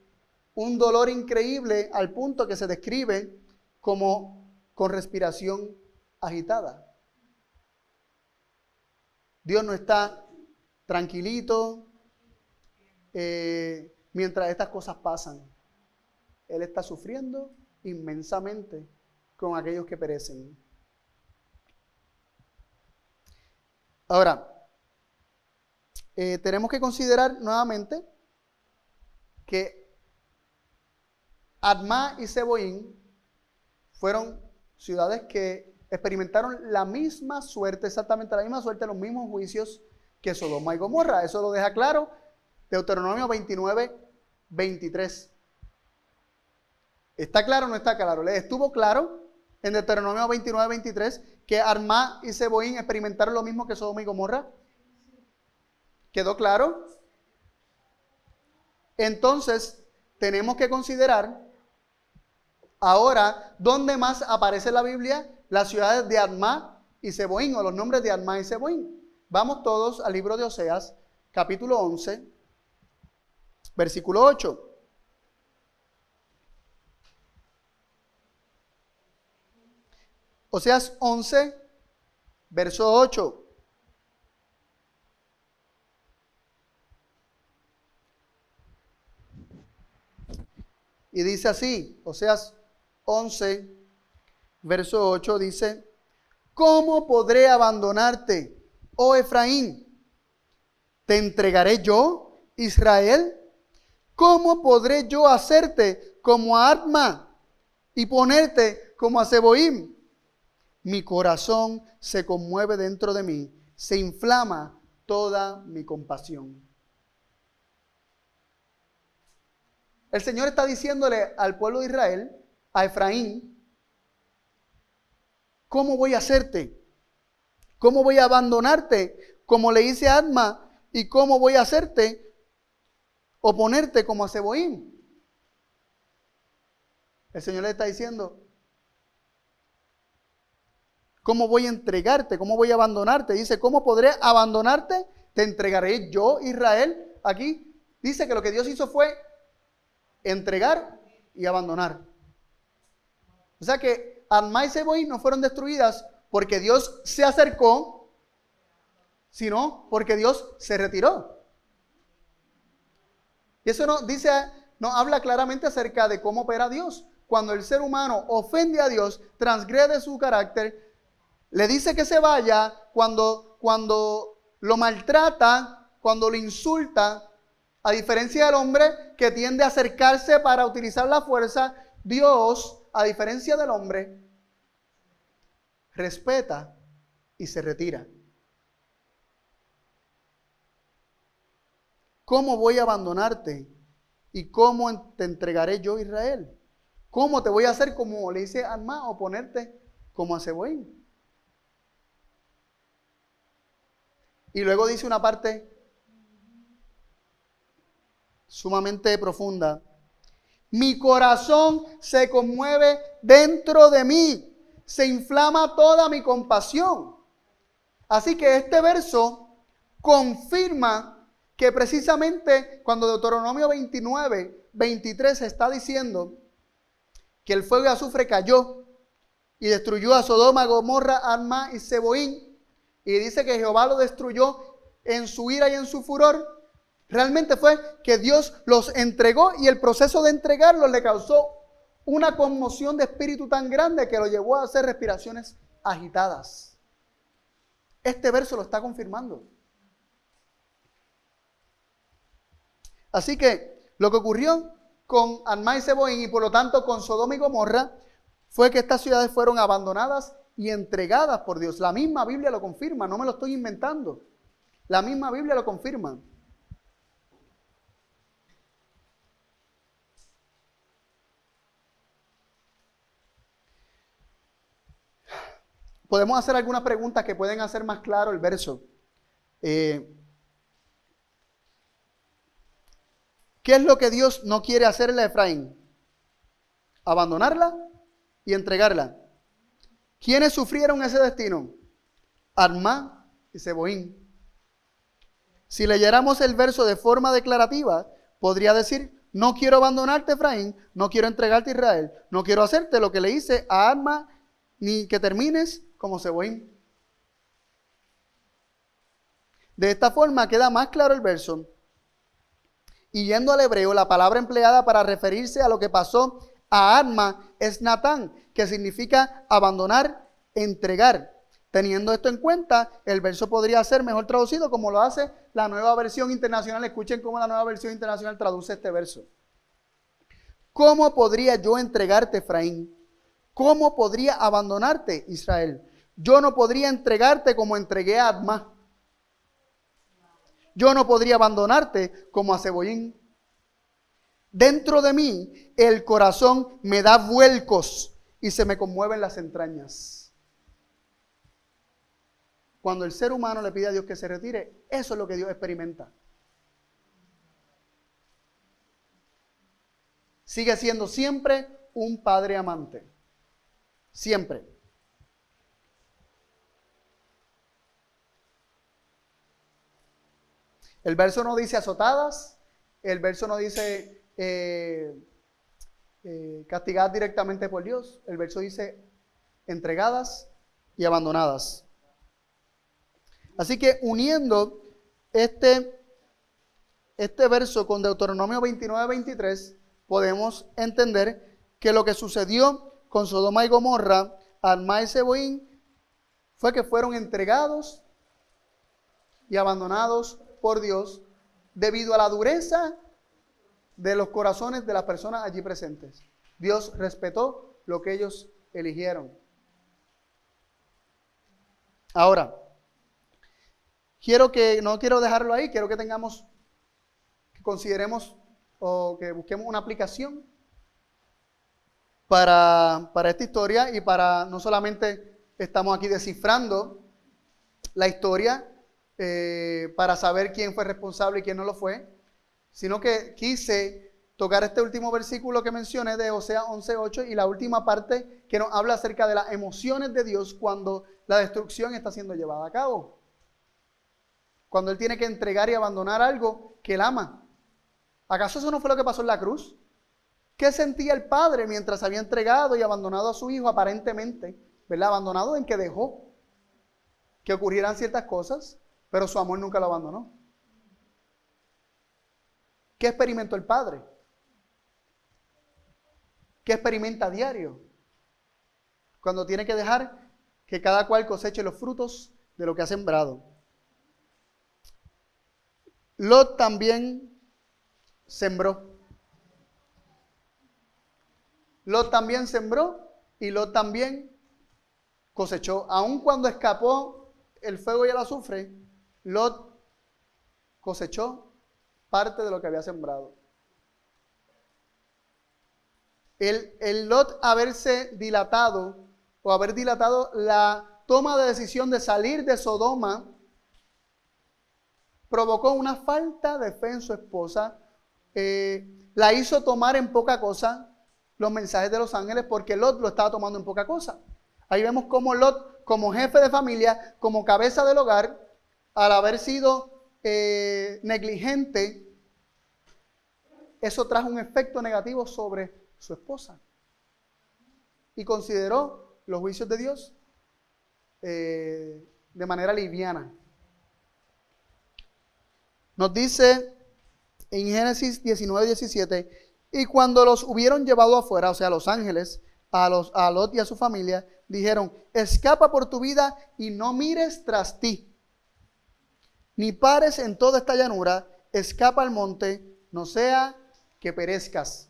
un dolor increíble al punto que se describe como con respiración agitada. Dios no está tranquilito mientras estas cosas pasan. Él está sufriendo inmensamente con aquellos que perecen. Ahora, tenemos que considerar nuevamente que Admá y Zeboim fueron ciudades que experimentaron la misma suerte, exactamente la misma suerte, los mismos juicios que Sodoma y Gomorra. Eso lo deja claro Deuteronomio 29:23. ¿Está claro o no está claro? ¿Les estuvo claro en Deuteronomio 29:23 que Admá y Zeboim experimentaron lo mismo que Sodoma y Gomorra? ¿Quedó claro? Entonces, tenemos que considerar ahora, ¿dónde más aparece en la Biblia las ciudades de Admá y Zeboim, o los nombres de Admá y Zeboim? Vamos todos al libro de Oseas, capítulo 11, versículo 8. Oseas 11, verso 8. Y dice así, Oseas 11, verso 8, dice: ¿cómo podré abandonarte, oh Efraín? ¿Te entregaré yo, Israel? ¿Cómo podré yo hacerte como a Adma y ponerte como a Zeboim? Mi corazón se conmueve dentro de mí, se inflama toda mi compasión. El Señor está diciéndole al pueblo de Israel, a Efraín: ¿cómo voy a hacerte? ¿Cómo voy a abandonarte como le hice a Adma? ¿Y cómo voy a hacerte o ponerte como a Zeboim? El Señor le está diciendo: ¿cómo voy a entregarte? ¿Cómo voy a abandonarte? Dice: ¿cómo podré abandonarte? ¿Te entregaré yo, Israel? Aquí dice que lo que Dios hizo fue entregar y abandonar. O sea que Adma y Zeboim no fueron destruidas porque Dios se acercó, sino porque Dios se retiró. Y eso nos habla claramente acerca de cómo opera Dios. Cuando el ser humano ofende a Dios, transgrede su carácter, le dice que se vaya, cuando lo maltrata, cuando lo insulta, a diferencia del hombre que tiende a acercarse para utilizar la fuerza, Dios, a diferencia del hombre, respeta y se retira. ¿Cómo voy a abandonarte? ¿Y cómo te entregaré yo, Israel? ¿Cómo te voy a hacer como le dice a Adma o ponerte como a Zeboim? Y luego dice una parte sumamente profunda: mi corazón se conmueve dentro de mí, se inflama toda mi compasión. Así que este verso confirma que precisamente cuando Deuteronomio 29, 23 está diciendo que el fuego y azufre cayó y destruyó a Sodoma, Gomorra, Adma y Zeboim, y dice que Jehová lo destruyó en su ira y en su furor, realmente fue que Dios los entregó, y el proceso de entregarlos le causó una conmoción de espíritu tan grande que lo llevó a hacer respiraciones agitadas. Este verso lo está confirmando. Así que lo que ocurrió con Adma y Zeboim, y por lo tanto con Sodoma y Gomorra, fue que estas ciudades fueron abandonadas y entregadas por Dios. La misma Biblia lo confirma, no me lo estoy inventando. La misma Biblia lo confirma. Podemos hacer algunas preguntas que pueden hacer más claro el verso. ¿Qué es lo que Dios no quiere hacerle a Efraín? Abandonarla y entregarla. ¿Quiénes sufrieron ese destino? Adma y Zeboim. Si leyéramos el verso de forma declarativa, podría decir: no quiero abandonarte, Efraín, no quiero entregarte, Israel, no quiero hacerte lo que le hice a Adma, ni que termines como Zeboim. De esta forma queda más claro el verso. Y yendo al hebreo, la palabra empleada para referirse a lo que pasó a Adma es Natán, que significa abandonar, entregar. Teniendo esto en cuenta, el verso podría ser mejor traducido como lo hace la Nueva Versión Internacional. Escuchen cómo la Nueva Versión Internacional traduce este verso. ¿Cómo podría yo entregarte, Efraín? ¿Cómo podría abandonarte, Israel? Yo no podría entregarte como entregué a Adma. Yo no podría abandonarte como a Zeboim. Dentro de mí el corazón me da vuelcos y se me conmueven las entrañas. Cuando el ser humano le pide a Dios que se retire, eso es lo que Dios experimenta. Sigue siendo siempre un padre amante. Siempre. El verso no dice azotadas, el verso no dice castigadas directamente por Dios, el verso dice entregadas y abandonadas. Así que uniendo este verso con Deuteronomio 29, 23, podemos entender que lo que sucedió con Sodoma y Gomorra, Admá y Zeboim, fue que fueron entregados y abandonados por Dios debido a la dureza de los corazones de las personas allí presentes. Dios respetó lo que ellos eligieron. Ahora, no quiero dejarlo ahí, quiero que consideremos o que busquemos una aplicación para esta historia y no solamente estamos aquí descifrando la historia para saber quién fue responsable y quién no lo fue, sino que quise tocar este último versículo que mencioné de Oseas 11:8 y la última parte que nos habla acerca de las emociones de Dios cuando la destrucción está siendo llevada a cabo. Cuando Él tiene que entregar y abandonar algo que Él ama. ¿Acaso eso no fue lo que pasó en la cruz? ¿Qué sentía el Padre mientras había entregado y abandonado a su Hijo aparentemente? ¿Verdad? Abandonado en que dejó que ocurrieran ciertas cosas, pero su amor nunca lo abandonó. ¿Qué experimentó el Padre? ¿Qué experimenta a diario? Cuando tiene que dejar que cada cual coseche los frutos de lo que ha sembrado. Lot también sembró. Lot también sembró y Lot también cosechó. Aun cuando escapó el fuego y el azufre, Lot cosechó parte de lo que había sembrado. El Lot haberse dilatado o haber dilatado la toma de decisión de salir de Sodoma provocó una falta de fe en su esposa, la hizo tomar en poca cosa los mensajes de los ángeles porque Lot lo estaba tomando en poca cosa. Ahí vemos cómo Lot, como jefe de familia, como cabeza del hogar, al haber sido negligente, eso trajo un efecto negativo sobre su esposa. Y consideró los juicios de Dios de manera liviana. Nos dice en Génesis 19:17, y cuando los hubieron llevado afuera, o sea, los ángeles, a Lot y a su familia, dijeron, escapa por tu vida y no mires tras ti, ni pares en toda esta llanura, escapa al monte, no sea que perezcas.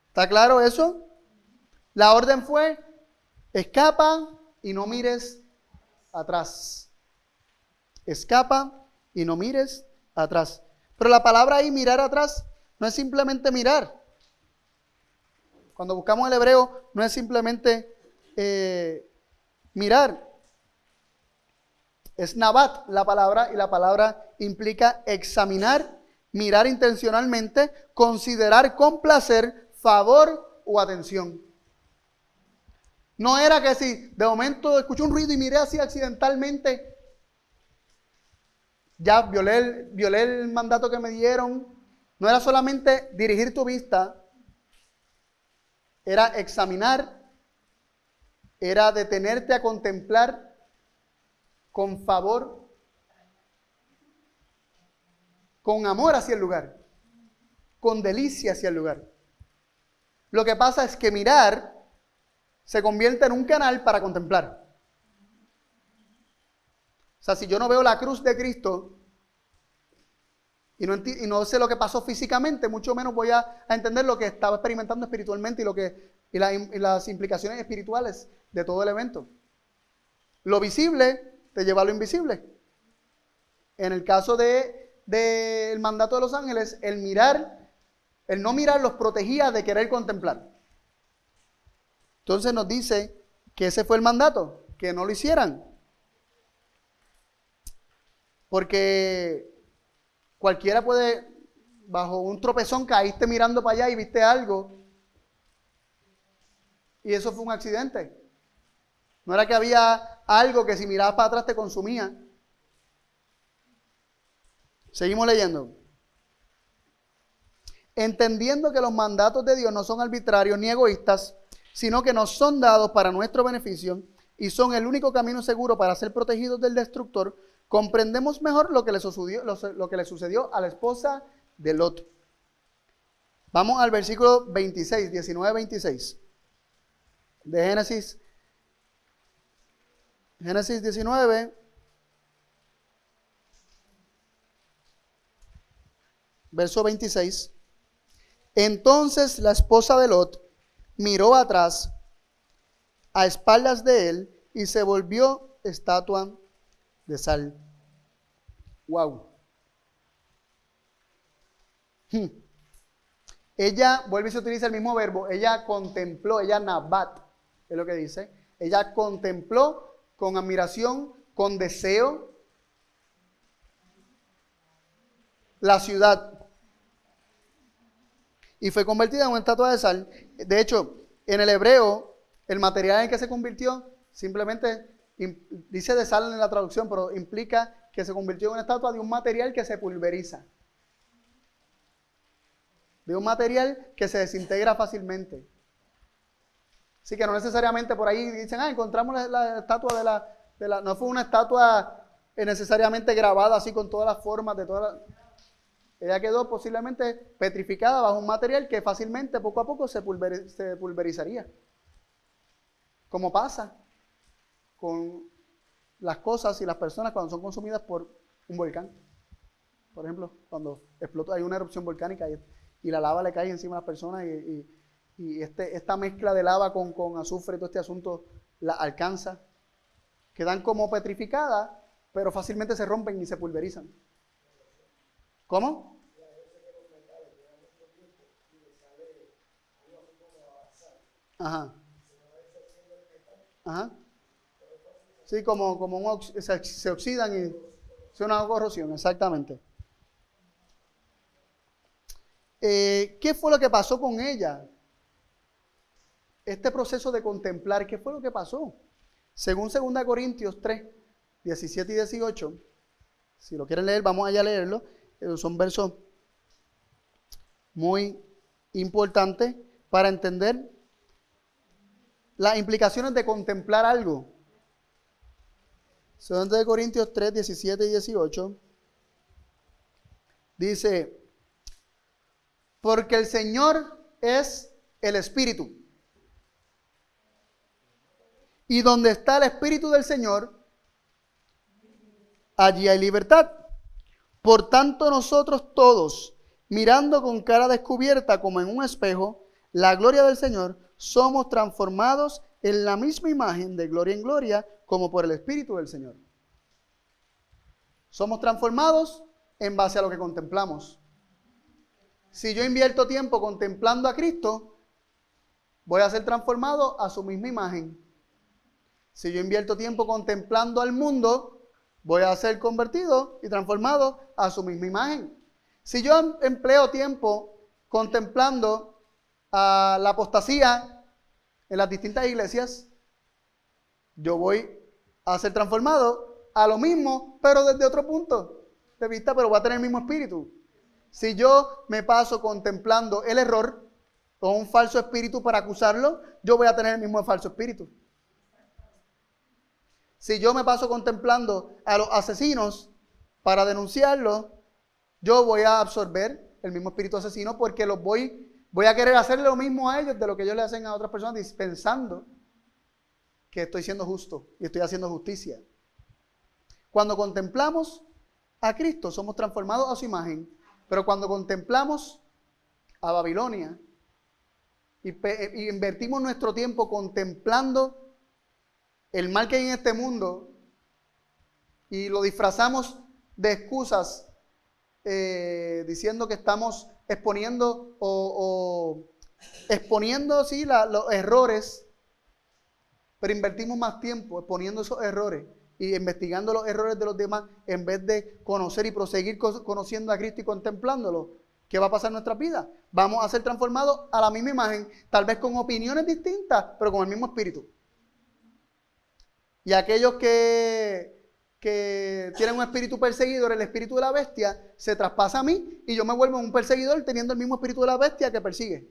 ¿Está claro eso? La orden fue, escapa y no mires atrás. Escapa y no mires atrás. Pero la palabra ahí, mirar atrás, no es simplemente mirar. Cuando buscamos el hebreo, no es simplemente mirar. Es nabat la palabra, y la palabra implica examinar, mirar intencionalmente, considerar con placer, favor o atención. No era que si de momento escuché un ruido y miré así accidentalmente, ya violé el mandato que me dieron. No era solamente dirigir tu vista, era examinar, era detenerte a contemplar con favor, con amor hacia el lugar, con delicia hacia el lugar. Lo que pasa es que mirar se convierte en un canal para contemplar. O sea, si yo no veo la cruz de Cristo y no sé lo que pasó físicamente, mucho menos voy a entender lo que estaba experimentando espiritualmente y las implicaciones espirituales de todo el evento. Lo visible te lleva a lo invisible. En el caso del mandato de los ángeles, el no mirar los protegía de querer contemplar. Entonces nos dice que ese fue el mandato, que no lo hicieran. Porque cualquiera puede, bajo un tropezón, caíste mirando para allá y viste algo. Y eso fue un accidente. No era que había algo que si mirabas para atrás te consumía. Seguimos leyendo. Entendiendo que los mandatos de Dios no son arbitrarios ni egoístas, sino que nos son dados para nuestro beneficio y son el único camino seguro para ser protegidos del destructor, comprendemos mejor lo que le sucedió a la esposa de Lot. Vamos al versículo 26, 19-26 de Génesis. Génesis 19, verso 26. Entonces la esposa de Lot miró atrás, a espaldas de él, y se volvió estatua de sal. Wow. Ella, vuelve y se utiliza el mismo verbo, ella contempló, ella nabat, es lo que dice. Ella contempló con admiración, con deseo, la ciudad. Y fue convertida en una estatua de sal. De hecho, en el hebreo, el material en que se convirtió, simplemente dice de sal en la traducción, pero implica que se convirtió en una estatua de un material que se pulveriza. De un material que se desintegra fácilmente. Así que no necesariamente por ahí dicen, encontramos la estatua de la... No fue una estatua necesariamente grabada así con todas las formas de todas las... Ella quedó posiblemente petrificada bajo un material que fácilmente, poco a poco, se pulverizaría. Como pasa con las cosas y las personas cuando son consumidas por un volcán. Por ejemplo, cuando explota, hay una erupción volcánica y la lava le cae encima a las personas y esta mezcla de lava con azufre y todo este asunto la alcanza. Quedan como petrificadas, pero fácilmente se rompen y se pulverizan. ¿Cómo? Ajá. Ajá. Sí, como se oxidan y es una corrosión, exactamente. ¿Qué fue lo que pasó con ella? Este proceso de contemplar, ¿qué fue lo que pasó? Según 2 Corintios 3, 17 y 18, si lo quieren leer, vamos allá a leerlo. Son versos muy importantes para entender las implicaciones de contemplar algo. 2 Corintios 3, 17 y 18 dice: porque el Señor es el Espíritu, y donde está el Espíritu del Señor, allí hay libertad. Por tanto, nosotros todos, mirando con cara descubierta como en un espejo la gloria del Señor, somos transformados en la misma imagen de gloria en gloria, como por el Espíritu del Señor. Somos transformados en base a lo que contemplamos. Si yo invierto tiempo contemplando a Cristo, voy a ser transformado a su misma imagen. Si yo invierto tiempo contemplando al mundo, voy a ser convertido y transformado a su misma imagen. Si yo empleo tiempo contemplando a la apostasía en las distintas iglesias, yo voy a ser transformado a lo mismo, pero desde otro punto de vista, pero voy a tener el mismo espíritu. Si yo me paso contemplando el error o un falso espíritu para acusarlo, yo voy a tener el mismo falso espíritu. Si yo me paso contemplando a los asesinos para denunciarlos, yo voy a absorber el mismo espíritu asesino porque voy a querer hacerle lo mismo a ellos de lo que ellos le hacen a otras personas, pensando que estoy siendo justo y estoy haciendo justicia. Cuando contemplamos a Cristo, somos transformados a su imagen, pero cuando contemplamos a Babilonia y invertimos nuestro tiempo contemplando el mal que hay en este mundo y lo disfrazamos de excusas diciendo que estamos exponiendo sí, los errores, pero invertimos más tiempo exponiendo esos errores y investigando los errores de los demás en vez de conocer y proseguir conociendo a Cristo y contemplándolo. ¿Qué va a pasar en nuestra vida? Vamos a ser transformados a la misma imagen, tal vez con opiniones distintas, pero con el mismo espíritu. Y aquellos que tienen un espíritu perseguidor, el espíritu de la bestia, se traspasa a mí y yo me vuelvo un perseguidor teniendo el mismo espíritu de la bestia que persigue.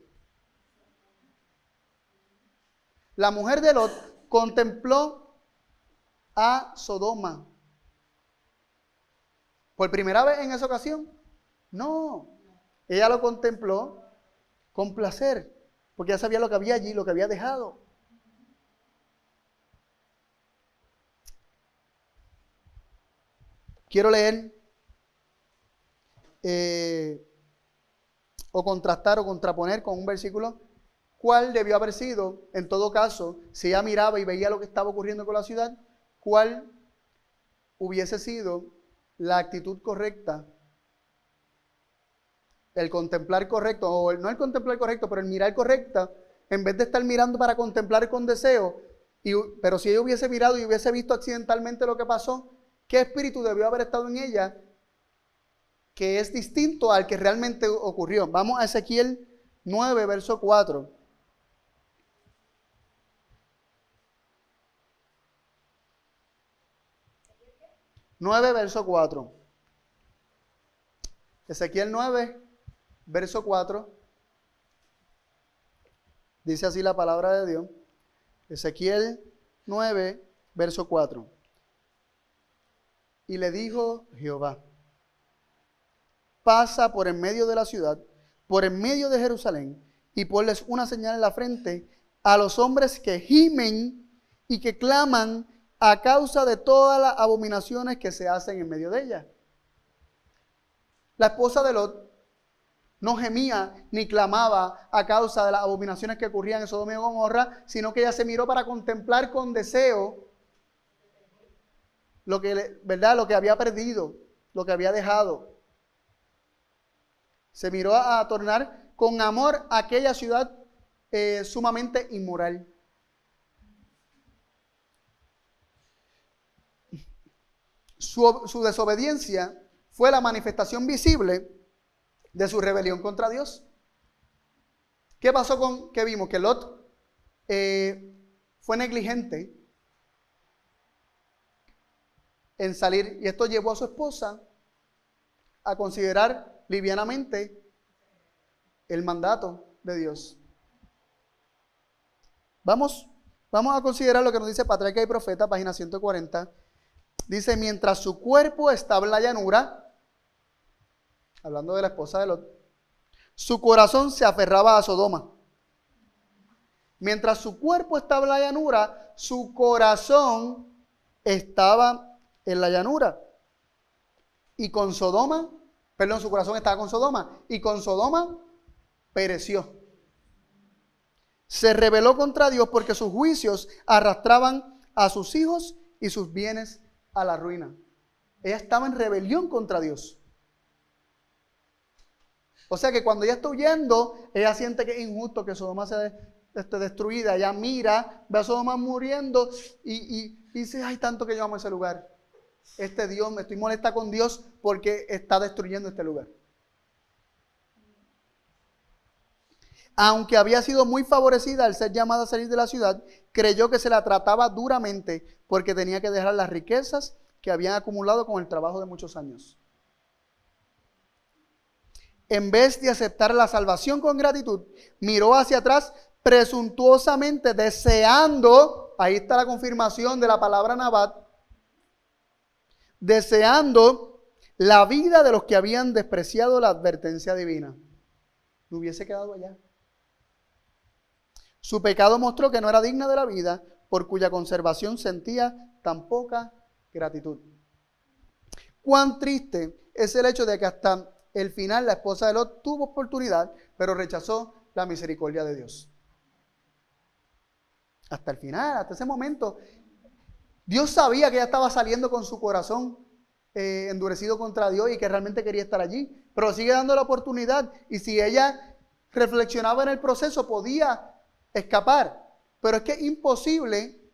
La mujer de Lot contempló a Sodoma. ¿Por primera vez en esa ocasión? No. Ella lo contempló con placer, porque ya sabía lo que había allí, lo que había dejado. Quiero leer o contrastar o contraponer con un versículo. ¿Cuál debió haber sido, en todo caso, si ella miraba y veía lo que estaba ocurriendo con la ciudad, cuál hubiese sido la actitud correcta, el contemplar correcto, o no el contemplar correcto, pero el mirar correcta, en vez de estar mirando para contemplar con deseo, pero si ella hubiese mirado y hubiese visto accidentalmente lo que pasó, ¿qué espíritu debió haber estado en ella que es distinto al que realmente ocurrió? Vamos a Ezequiel 9, verso 4. Verso 4. Ezequiel 9, verso 4. Dice así la palabra de Dios. Ezequiel 9, verso 4. Y le dijo Jehová: pasa por en medio de la ciudad, por en medio de Jerusalén, y ponles una señal en la frente a los hombres que gimen y que claman a causa de todas las abominaciones que se hacen en medio de ella. La esposa de Lot no gemía ni clamaba a causa de las abominaciones que ocurrían en Sodoma y Gomorra, sino que ella se miró para contemplar con deseo lo que, ¿verdad?, lo que había perdido, lo que había dejado. Se miró a tornar con amor a aquella ciudad sumamente inmoral. Su desobediencia fue la manifestación visible de su rebelión contra Dios. ¿Qué pasó con qué vimos? Que Lot fue negligente en salir, y esto llevó a su esposa a considerar livianamente el mandato de Dios. Vamos a considerar lo que nos dice Patriarca y Profeta, página 140. Dice: mientras su cuerpo estaba en la llanura, hablando de la esposa de Lot, su corazón se aferraba a Sodoma. Mientras su cuerpo estaba en la llanura, su corazón estaba en la llanura. Y con Sodoma, su corazón estaba con Sodoma, y con Sodoma pereció. Se rebeló contra Dios porque sus juicios arrastraban a sus hijos y sus bienes a la ruina. Ella estaba en rebelión contra Dios. O sea que cuando ella está huyendo, ella siente que es injusto que Sodoma sea destruida. Ella mira, ve a Sodoma muriendo y dice: ay, tanto que yo amo ese lugar. Este Dios, me estoy molesta con Dios porque está destruyendo este lugar. Aunque había sido muy favorecida al ser llamada a salir de la ciudad, creyó que se la trataba duramente porque tenía que dejar las riquezas que habían acumulado con el trabajo de muchos años. En vez de aceptar la salvación con gratitud, miró hacia atrás presuntuosamente, deseando, ahí está la confirmación de la palabra Nabat, deseando la vida de los que habían despreciado la advertencia divina. No hubiese quedado allá. Su pecado mostró que no era digna de la vida, por cuya conservación sentía tan poca gratitud. Cuán triste es el hecho de que hasta el final la esposa de Lot tuvo oportunidad, pero rechazó la misericordia de Dios. Hasta el final, hasta ese momento, Dios sabía que ella estaba saliendo con su corazón endurecido contra Dios y que realmente quería estar allí, pero sigue dando la oportunidad, y si ella reflexionaba en el proceso podía escapar, pero es que es imposible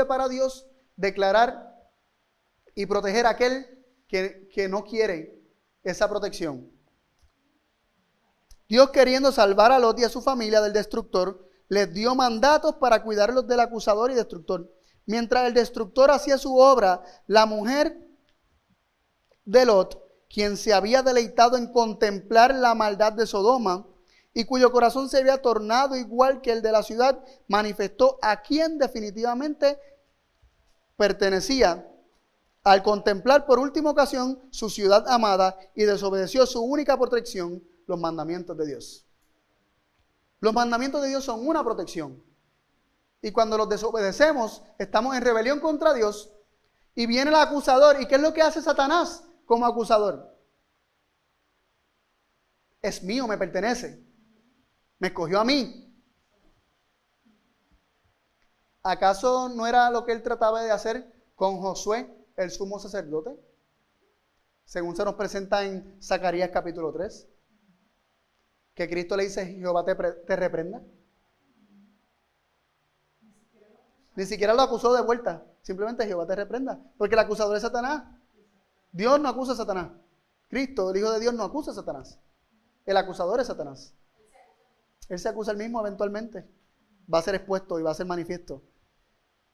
para Dios declarar y proteger a aquel que no quiere esa protección. Dios, queriendo salvar a Lot y a su familia del destructor, les dio mandatos para cuidarlos del acusador y destructor. Mientras el destructor hacía su obra, la mujer de Lot, quien se había deleitado en contemplar la maldad de Sodoma y cuyo corazón se había tornado igual que el de la ciudad, manifestó a quien definitivamente pertenecía al contemplar por última ocasión su ciudad amada y desobedeció su única protección, los mandamientos de Dios. Los mandamientos de Dios son una protección. Y cuando los desobedecemos, estamos en rebelión contra Dios y viene el acusador. ¿Y qué es lo que hace Satanás como acusador? Es mío, me pertenece. Me escogió a mí. ¿Acaso no era lo que él trataba de hacer con Josué, el sumo sacerdote? Según se nos presenta en Zacarías capítulo 3. Que Cristo le dice, Jehová te reprenda. Ni siquiera lo acusó de vuelta. Simplemente Jehová te reprenda. Porque el acusador es Satanás. Dios no acusa a Satanás. Cristo, el Hijo de Dios, no acusa a Satanás. El acusador es Satanás. Él se acusa él mismo eventualmente. Va a ser expuesto y va a ser manifiesto.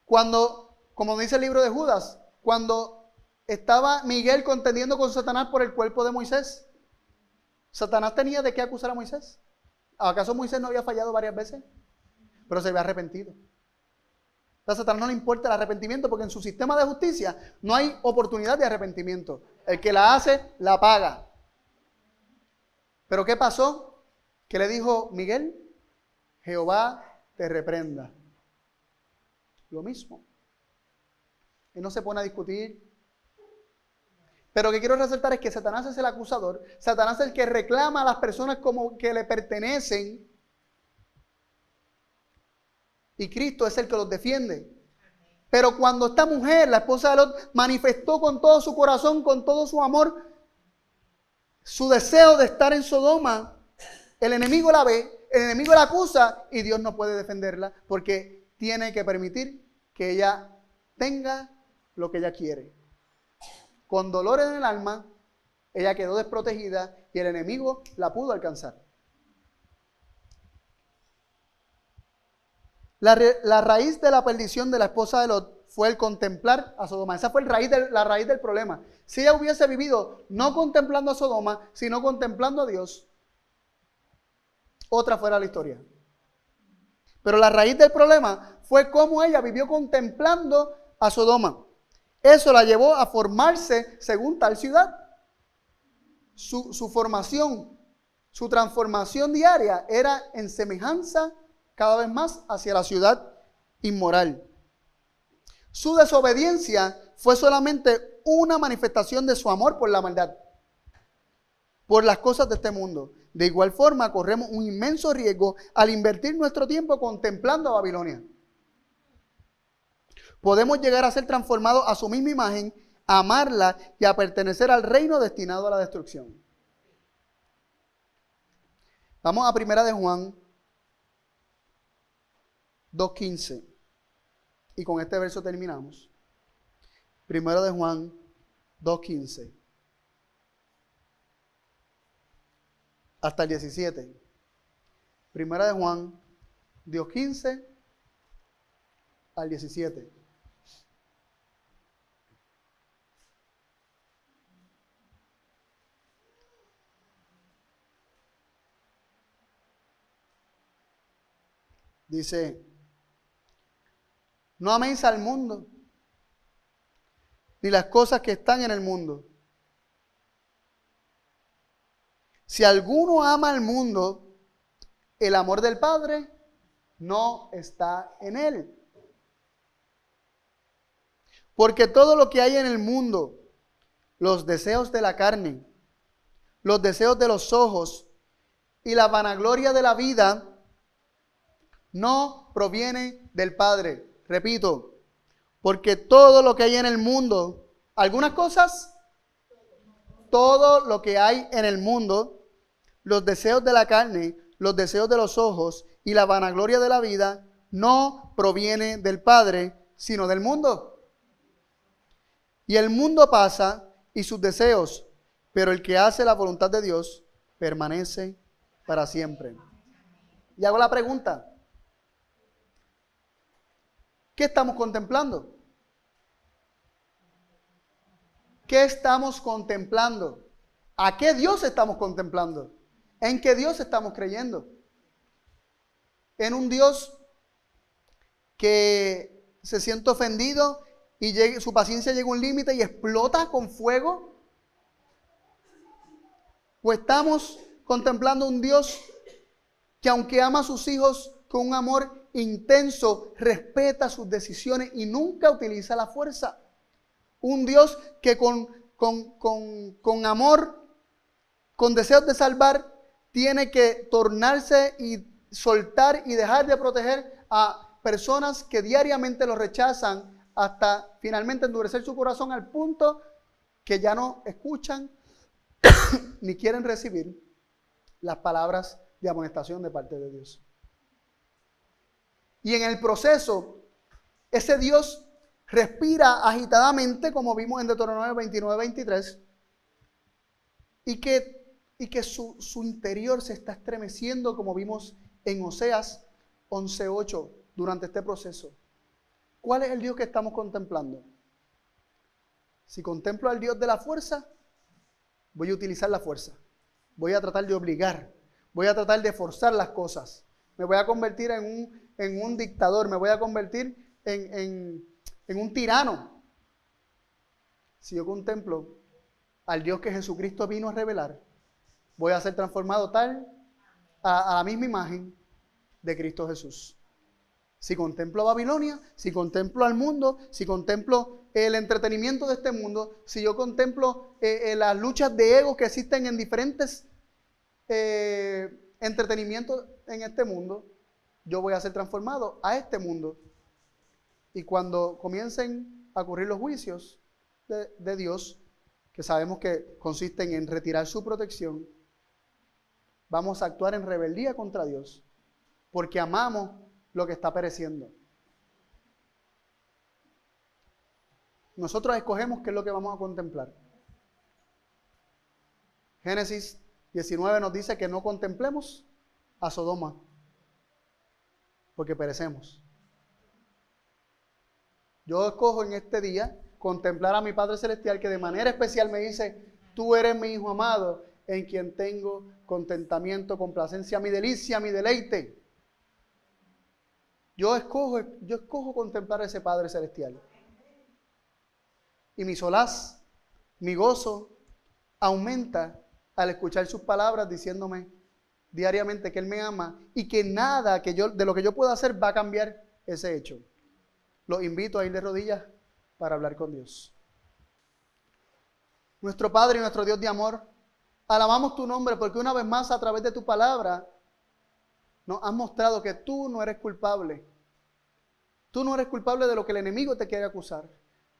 Cuando, como dice el libro de Judas, cuando estaba Miguel contendiendo con Satanás por el cuerpo de Moisés, ¿Satanás tenía de qué acusar a Moisés? ¿Acaso Moisés no había fallado varias veces? Pero se había arrepentido. A Satanás no le importa el arrepentimiento porque en su sistema de justicia no hay oportunidad de arrepentimiento. El que la hace, la paga. ¿Pero qué pasó? ¿Qué le dijo Miguel? Jehová te reprenda. Lo mismo. Él no se pone a discutir. Pero lo que quiero resaltar es que Satanás es el acusador. Satanás es el que reclama a las personas como que le pertenecen. Y Cristo es el que los defiende. Pero cuando esta mujer, la esposa de Lot, manifestó con todo su corazón, con todo su amor, su deseo de estar en Sodoma, el enemigo la ve, el enemigo la acusa y Dios no puede defenderla porque tiene que permitir que ella tenga lo que ella quiere. Con dolor en el alma, ella quedó desprotegida y el enemigo la pudo alcanzar. La raíz de la perdición de la esposa de Lot fue el contemplar a Sodoma. Esa fue la raíz del problema. Si ella hubiese vivido no contemplando a Sodoma, sino contemplando a Dios, otra fuera la historia. Pero la raíz del problema fue cómo ella vivió contemplando a Sodoma. Eso la llevó a formarse según tal ciudad. Su formación, su transformación diaria era en semejanza cada vez más hacia la ciudad inmoral. Su desobediencia fue solamente una manifestación de su amor por la maldad, por las cosas de este mundo. De igual forma, corremos un inmenso riesgo al invertir nuestro tiempo contemplando a Babilonia. Podemos llegar a ser transformados a su misma imagen, a amarla y a pertenecer al reino destinado a la destrucción. Vamos a 1 de Juan 2:15. Y con este verso terminamos. 1 de Juan 2:15. Hasta el 17. 1 de Juan 2:15 al 17. Dice, no améis al mundo, ni las cosas que están en el mundo. Si alguno ama al mundo, el amor del Padre no está en él. Porque todo lo que hay en el mundo, los deseos de la carne, los deseos de los ojos y la vanagloria de la vida, no proviene del Padre. Repito, porque todo lo que hay en el mundo, algunas cosas, todo lo que hay en el mundo, los deseos de la carne, los deseos de los ojos y la vanagloria de la vida, no proviene del Padre, sino del mundo. Y el mundo pasa y sus deseos, pero el que hace la voluntad de Dios permanece para siempre. Y hago la pregunta, ¿qué estamos contemplando? ¿Qué estamos contemplando? ¿A qué Dios estamos contemplando? ¿En qué Dios estamos creyendo? ¿En un Dios que se siente ofendido y su paciencia llega a un límite y explota con fuego? ¿O estamos contemplando un Dios que, aunque ama a sus hijos con un amor intenso, respeta sus decisiones y nunca utiliza la fuerza? Un Dios que con amor, con deseos de salvar, tiene que tornarse y soltar y dejar de proteger a personas que diariamente lo rechazan, hasta finalmente endurecer su corazón al punto que ya no escuchan ni quieren recibir las palabras de amonestación de parte de Dios. Y en el proceso, ese Dios respira agitadamente, como vimos en Deuteronomio 29-23, y que su interior se está estremeciendo, como vimos en Oseas 11:8 durante este proceso. ¿Cuál es el Dios que estamos contemplando? Si contemplo al Dios de la fuerza, voy a utilizar la fuerza. Voy a tratar de obligar. Voy a tratar de forzar las cosas. Me voy a convertir en un dictador. Me voy a convertir en un tirano. Si yo contemplo al Dios que Jesucristo vino a revelar, voy a ser transformado tal a la misma imagen de Cristo Jesús. Si contemplo a Babilonia, si contemplo al mundo, si contemplo el entretenimiento de este mundo, si yo contemplo las luchas de egos que existen en diferentes entretenimientos en este mundo, yo voy a ser transformado a este mundo. Y cuando comiencen a ocurrir los juicios de Dios, que sabemos que consisten en retirar su protección, vamos a actuar en rebeldía contra Dios, porque amamos lo que está pereciendo. Nosotros escogemos qué es lo que vamos a contemplar. Génesis 19 nos dice que no contemplemos a Sodoma, porque perecemos. Yo escojo en este día contemplar a mi Padre Celestial, que de manera especial me dice: tú eres mi Hijo amado, en quien tengo contentamiento, complacencia, mi delicia, mi deleite. Yo escojo contemplar a ese Padre Celestial. Y mi solaz, mi gozo, aumenta al escuchar sus palabras diciéndome diariamente que Él me ama y que nada de lo que yo pueda hacer va a cambiar ese hecho. Los invito a ir de rodillas para hablar con Dios. Nuestro Padre y nuestro Dios de amor, alabamos tu nombre porque una vez más, a través de tu palabra, nos has mostrado que tú no eres culpable. Tú no eres culpable de lo que el enemigo te quiere acusar.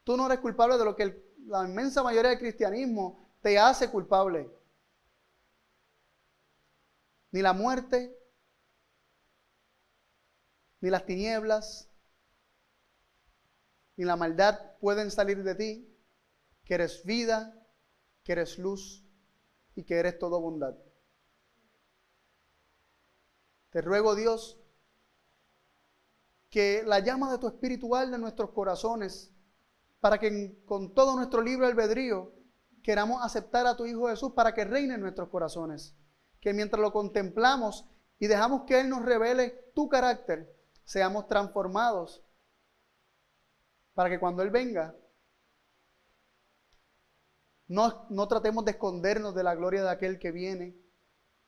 Tú no eres culpable de lo que la inmensa mayoría del cristianismo te hace culpable. Ni la muerte, ni las tinieblas, ni la maldad pueden salir de ti, que eres vida, que eres luz y que eres toda bondad. Te ruego, Dios, que la llama de tu Espíritu arde en nuestros corazones, para que con todo nuestro libre albedrío queramos aceptar a tu Hijo Jesús para que reine en nuestros corazones. Que mientras lo contemplamos y dejamos que Él nos revele tu carácter, seamos transformados, para que cuando Él venga, no tratemos de escondernos de la gloria de aquel que viene,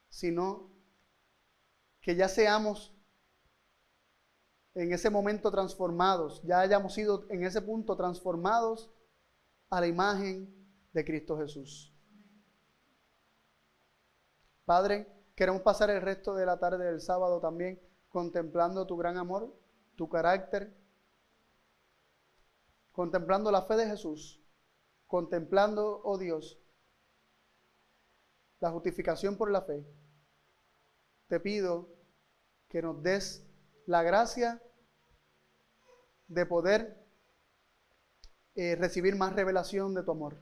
sino que ya seamos en ese momento transformados, ya hayamos sido en ese punto transformados a la imagen de Cristo Jesús. Padre, queremos pasar el resto de la tarde del sábado también contemplando tu gran amor, tu carácter, contemplando la fe de Jesús, contemplando, oh Dios, la justificación por la fe. Te pido que nos des la gracia de poder recibir más revelación de tu amor.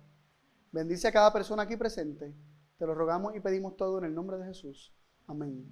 Bendice a cada persona aquí presente. Te lo rogamos y pedimos todo en el nombre de Jesús. Amén.